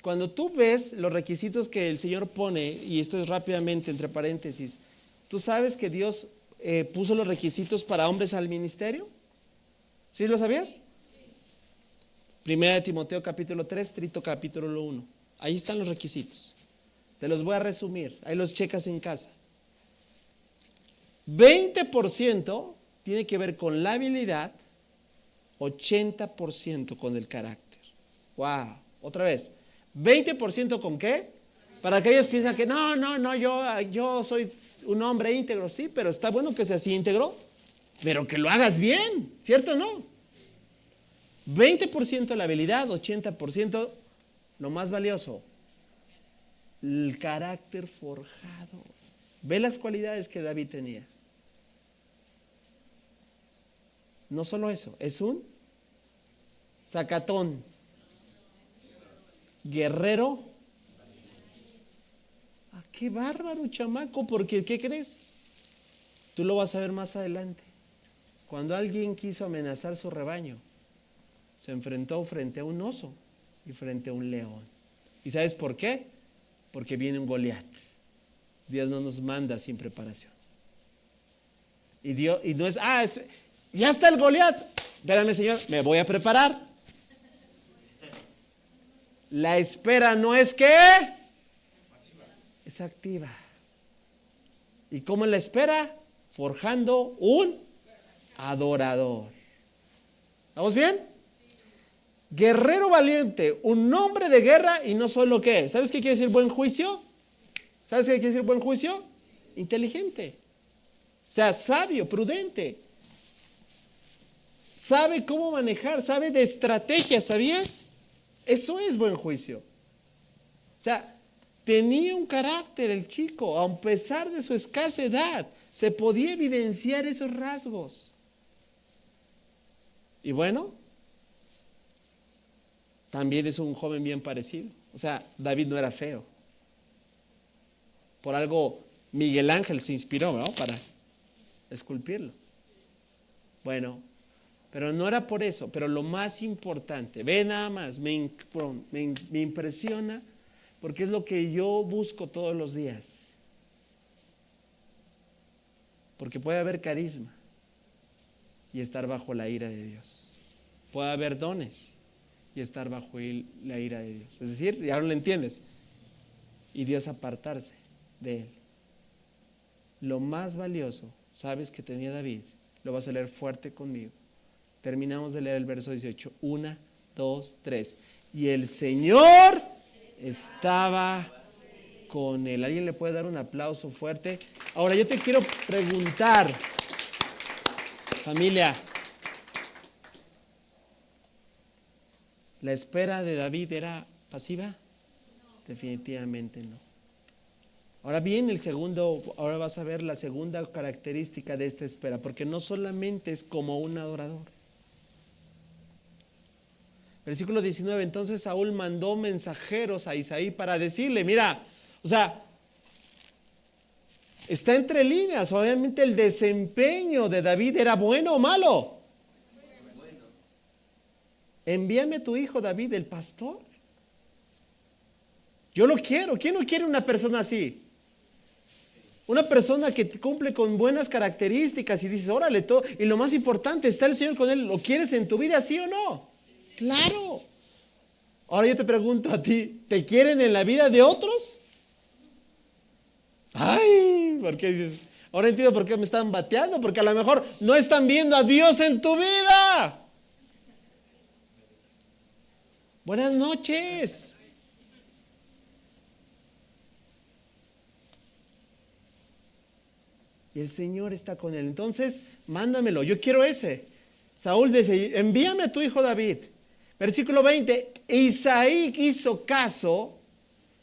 cuando tú ves los requisitos que el Señor pone, y esto es rápidamente entre paréntesis, ¿tú sabes que Dios puso los requisitos para hombres al ministerio? ¿Sí lo sabías? Sí. Primera de Timoteo capítulo 3, Tito capítulo 1. Ahí están los requisitos. Te los voy a resumir, ahí los checas en casa. 20% tiene que ver con la habilidad, 80% con el carácter. Wow, otra vez. 20% con qué? Para que ellos piensan que no, yo soy un hombre íntegro, sí, pero está bueno que seas íntegro, pero que lo hagas bien, ¿cierto o no? 20% la habilidad, 80% lo más valioso, el carácter forjado. Ve las cualidades que David tenía. No solo eso, es un sacatón, guerrero. ¡Qué bárbaro, chamaco! Porque, ¿qué crees? Tú lo vas a ver más adelante. Cuando alguien quiso amenazar su rebaño, se enfrentó frente a un oso y frente a un león. ¿Y sabes por qué? Porque viene un Goliat. Dios no nos manda sin preparación. Y no es, ya está el Goliat. Espérame, Señor, me voy a preparar. La espera no es que es activa. ¿Y cómo la espera? Forjando un adorador. ¿Estamos bien? Guerrero valiente, un hombre de guerra y no solo qué. ¿Sabes qué quiere decir buen juicio? ¿Sabes qué quiere decir buen juicio? Inteligente. O sea, sabio, prudente. Sabe cómo manejar, sabe de estrategia, ¿sabías? Eso es buen juicio. O sea, tenía un carácter el chico, a pesar de su escasa edad, se podía evidenciar esos rasgos. Y bueno, también es un joven bien parecido. O sea, David no era feo. Por algo Miguel Ángel se inspiró, ¿no? Para esculpirlo. Bueno, pero no era por eso. Pero lo más importante, ve nada más, me impresiona porque es lo que yo busco todos los días. Porque puede haber carisma y estar bajo la ira de Dios. Puede haber dones y estar bajo la ira de Dios. Es decir, ya no lo entiendes. Y Dios apartarse de él. Lo más valioso, sabes que tenía David, lo vas a leer fuerte conmigo. Terminamos de leer el verso 18. 1, 2, 3. Y el Señor estaba con él. ¿Alguien le puede dar un aplauso fuerte? Ahora yo te quiero preguntar, familia, ¿la espera de David era pasiva? Definitivamente no. Ahora bien, ahora vas a ver la segunda característica de esta espera, porque no solamente es como un adorador. Versículo 19, entonces Saúl mandó mensajeros a Isaí para decirle, mira, o sea, está entre líneas, obviamente el desempeño de David era bueno o malo. Envíame a tu hijo David, el pastor. Yo lo quiero. ¿Quién no quiere una persona así? Una persona que cumple con buenas características y dices, órale, todo. Y lo más importante, está el Señor con él. ¿Lo quieres en tu vida, sí o no? Claro. Ahora yo te pregunto a ti, ¿te quieren en la vida de otros? Ay, ¿por qué dices? Ahora entiendo por qué me están bateando, porque a lo mejor no están viendo a Dios en tu vida. Buenas noches. Y el Señor está con él. Entonces, mándamelo, yo quiero ese. Saúl dice, envíame a tu hijo David. Versículo 20, Isaí hizo caso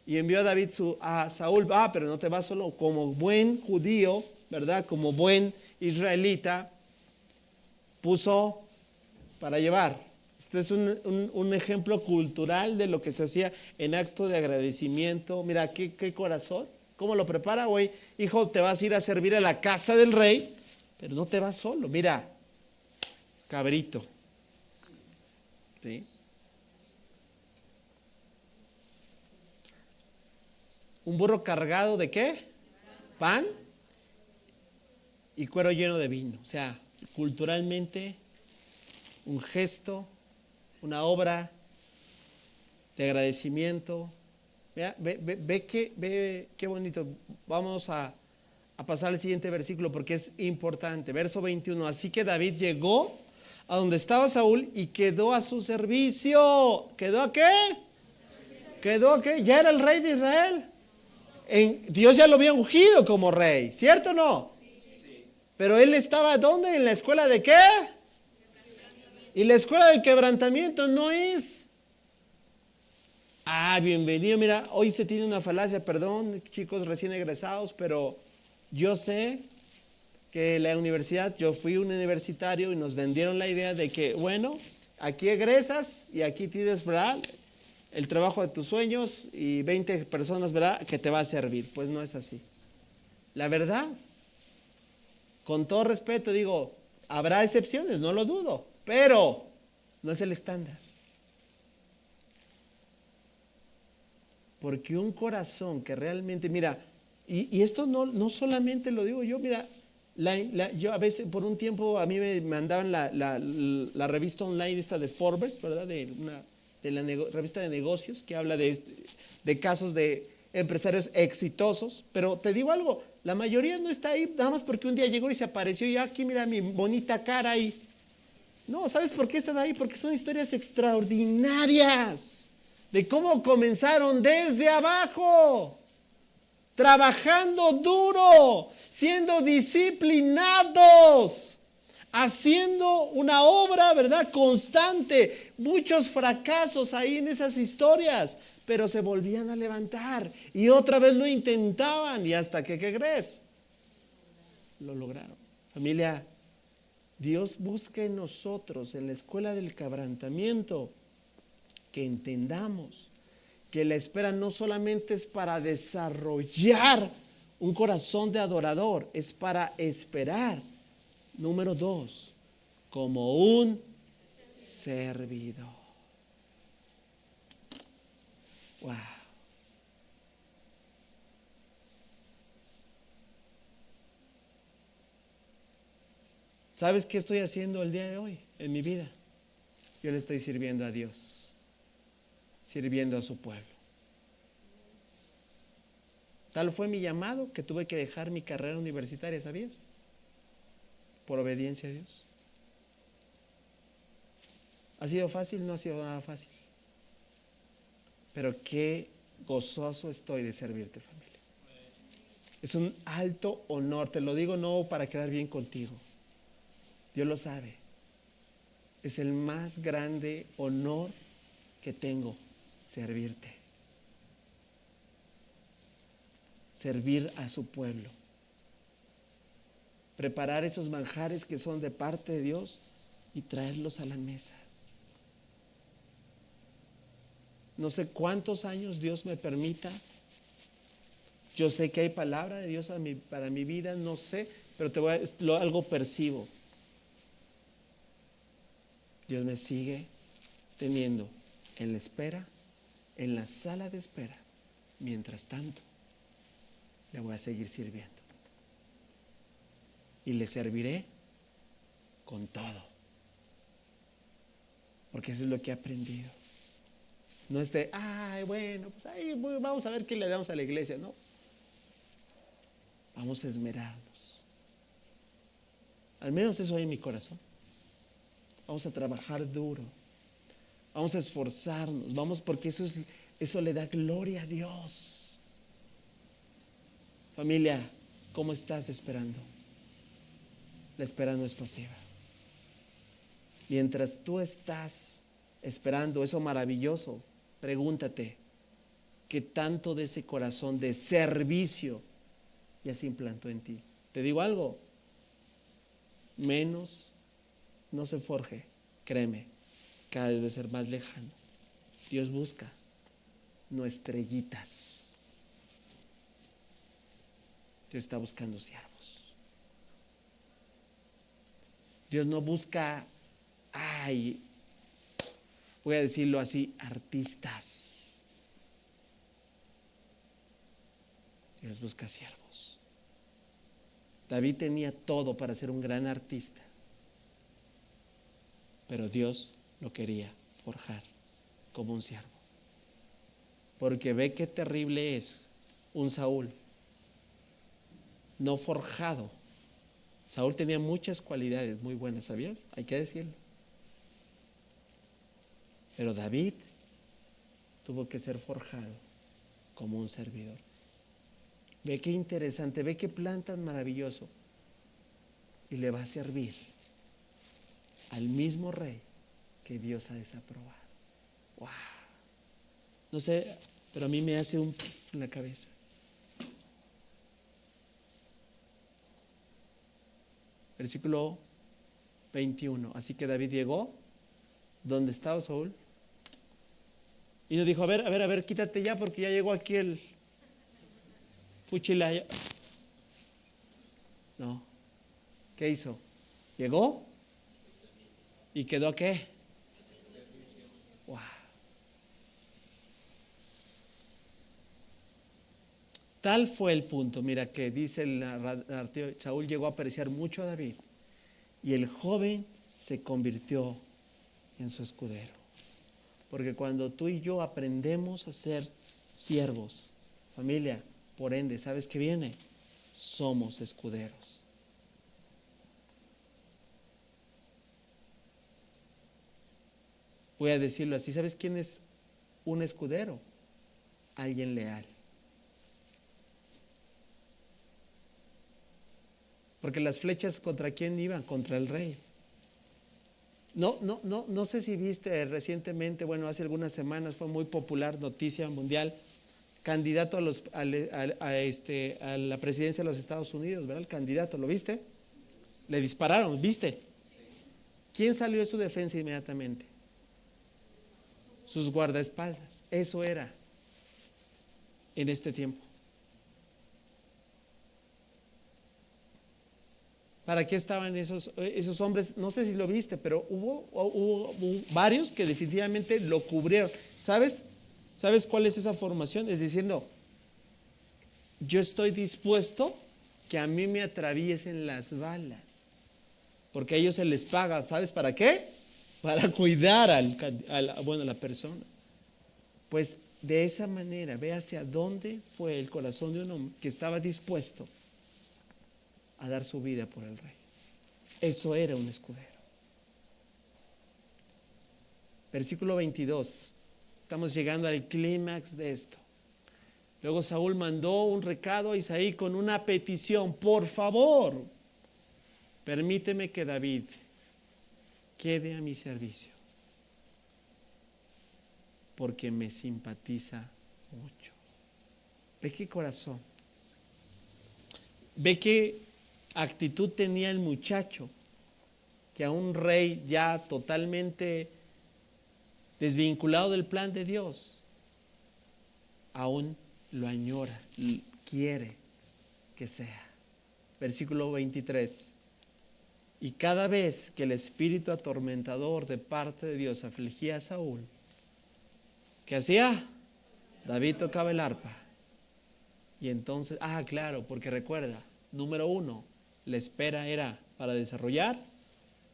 y envió a David a Saúl. Pero no te vas solo, como buen judío, ¿verdad? Como buen israelita, puso para llevar. Este es un ejemplo cultural de lo que se hacía en acto de agradecimiento. Mira, qué corazón. ¿Cómo lo prepara hoy? Hijo, te vas a ir a servir a la casa del rey, pero no te vas solo. Mira, cabrito. ¿Sí? Un burro cargado de ¿qué? Pan y cuero lleno de vino. O sea, culturalmente, un gesto, una obra de agradecimiento. Ve qué bonito. Vamos a pasar al siguiente versículo porque es importante. Verso 21. Así que David llegó a donde estaba Saúl y quedó a su servicio. ¿Quedó a qué? ¿Quedó a qué? Ya era el rey de Israel. Dios ya lo había ungido como rey, ¿cierto o no? Sí. Pero él estaba ¿dónde? ¿En la escuela de qué? Y la escuela del quebrantamiento no es. Bienvenido. Mira, hoy se tiene una falacia, perdón, chicos recién egresados, pero yo sé que la universidad, yo fui un universitario y nos vendieron la idea de que, bueno, aquí egresas y aquí tienes, ¿verdad?, el trabajo de tus sueños y 20 personas, ¿verdad?, que te va a servir. Pues no es así. La verdad Con todo respeto digo, habrá excepciones, no lo dudo, pero no es el estándar. Porque un corazón que realmente, mira, y esto no solamente lo digo yo, mira, yo a veces por un tiempo a mí me mandaban la revista online esta de Forbes, ¿verdad? De la revista de negocios que habla de casos de empresarios exitosos, pero te digo algo, la mayoría no está ahí nada más porque un día llegó y se apareció y aquí mira mi bonita cara ahí. No, ¿sabes por qué están ahí? Porque son historias extraordinarias de cómo comenzaron desde abajo, trabajando duro, siendo disciplinados, haciendo una obra, ¿verdad? Constante, muchos fracasos ahí en esas historias, pero se volvían a levantar y otra vez lo intentaban y hasta que, ¿qué crees? Lo lograron. Familia, Dios busca en nosotros, en la escuela del quebrantamiento, que entendamos que la espera no solamente es para desarrollar un corazón de adorador, es para esperar. Número 2, como un servidor. Wow. ¿Sabes qué estoy haciendo el día de hoy en mi vida? Yo le estoy sirviendo a Dios, sirviendo a su pueblo. Tal fue mi llamado que tuve que dejar mi carrera universitaria, ¿sabías? Por obediencia a Dios. ¿Ha sido fácil? No ha sido nada fácil. Pero qué gozoso estoy de servirte, familia. Es un alto honor, te lo digo no para quedar bien contigo. Dios lo sabe. Es el más grande honor que tengo, servirte. Servir a su pueblo. Preparar esos manjares que son de parte de Dios y traerlos a la mesa. No sé cuántos años Dios me permita. Yo sé que hay palabra de Dios para mi vida, no sé, pero algo percibo. Dios me sigue teniendo en la espera, en la sala de espera. Mientras tanto, le voy a seguir sirviendo. Y le serviré con todo. Porque eso es lo que he aprendido. No es de, ay, bueno, pues ahí vamos a ver qué le damos a la iglesia. No. Vamos a esmerarnos. Al menos eso hay en mi corazón. Vamos a trabajar duro. Vamos a esforzarnos. Vamos porque eso le da gloria a Dios. Familia, ¿cómo estás esperando? La espera no es pasiva. Mientras tú estás esperando eso maravilloso, pregúntate, ¿qué tanto de ese corazón de servicio ya se implantó en ti? Te digo algo, menos no se forje, créeme, cada vez debe ser más lejano. Dios busca, no estrellitas. Dios está buscando siervos. Dios no busca, voy a decirlo así, artistas. Dios busca siervos. David tenía todo para ser un gran artista, pero Dios lo quería forjar como un siervo. Porque ve qué terrible es un Saúl no forjado. Saúl tenía muchas cualidades muy buenas, ¿sabías? Hay que decirlo. Pero David tuvo que ser forjado como un servidor. Ve qué interesante, ve qué plan tan maravilloso. Y le va a servir al mismo rey que Dios ha desaprobado. ¡Wow! No sé, pero a mí me hace un en la cabeza. Versículo 21. Así que David llegó donde estaba Saúl y nos dijo, a ver, quítate ya porque ya llegó aquí el fuchilaya. No, ¿Qué hizo? Llegó y quedó ¿qué? Wow. Tal fue el punto, mira que dice el narrador, Saúl llegó a apreciar mucho a David y el joven se convirtió en su escudero. Porque cuando tú y yo aprendemos a ser siervos, familia, por ende, ¿sabes qué viene? Somos escuderos. Voy a decirlo así, ¿sabes quién es un escudero? Alguien leal. Porque las flechas ¿contra quién iban? Contra el rey. No sé si viste recientemente, bueno, hace algunas semanas fue muy popular, noticia mundial, candidato a la presidencia de los Estados Unidos, ¿verdad? El candidato, ¿lo viste? Le dispararon, ¿viste? ¿Quién salió de su defensa inmediatamente? Sus guardaespaldas. Eso era en este tiempo. ¿Para qué estaban esos hombres? No sé si lo viste, pero hubo varios que definitivamente lo cubrieron. ¿Sabes cuál es esa formación? Es diciendo, yo estoy dispuesto que a mí me atraviesen las balas, porque a ellos se les paga. ¿Sabes para qué? Para cuidar a la persona. Pues de esa manera, ve hacia dónde fue el corazón de un hombre que estaba dispuesto a dar su vida por el rey. Eso era un escudero. Versículo 22. Estamos llegando al clímax de esto. Luego Saúl mandó un recado a Isaí con una petición: por favor, permíteme que David quede a mi servicio, porque me simpatiza mucho. Ve qué corazón, ve qué actitud tenía el muchacho, que a un rey ya totalmente desvinculado del plan de Dios, aún lo añora, quiere que sea. Versículo 23. Y cada vez que el espíritu atormentador de parte de Dios afligía a Saúl, ¿qué hacía? David tocaba el arpa. Y entonces, claro, porque recuerda, número 1, la espera era para desarrollar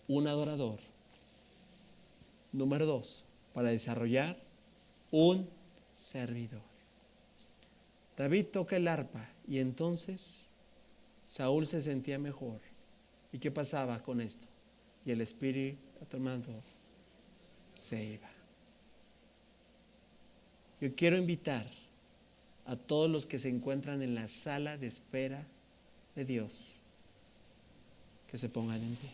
un adorador. Número 2, para desarrollar un servidor. David toca el arpa y entonces Saúl se sentía mejor. ¿Y qué pasaba con esto? Y el espíritu atormentador se iba. Yo quiero invitar a todos los que se encuentran en la sala de espera de Dios que se pongan en pie.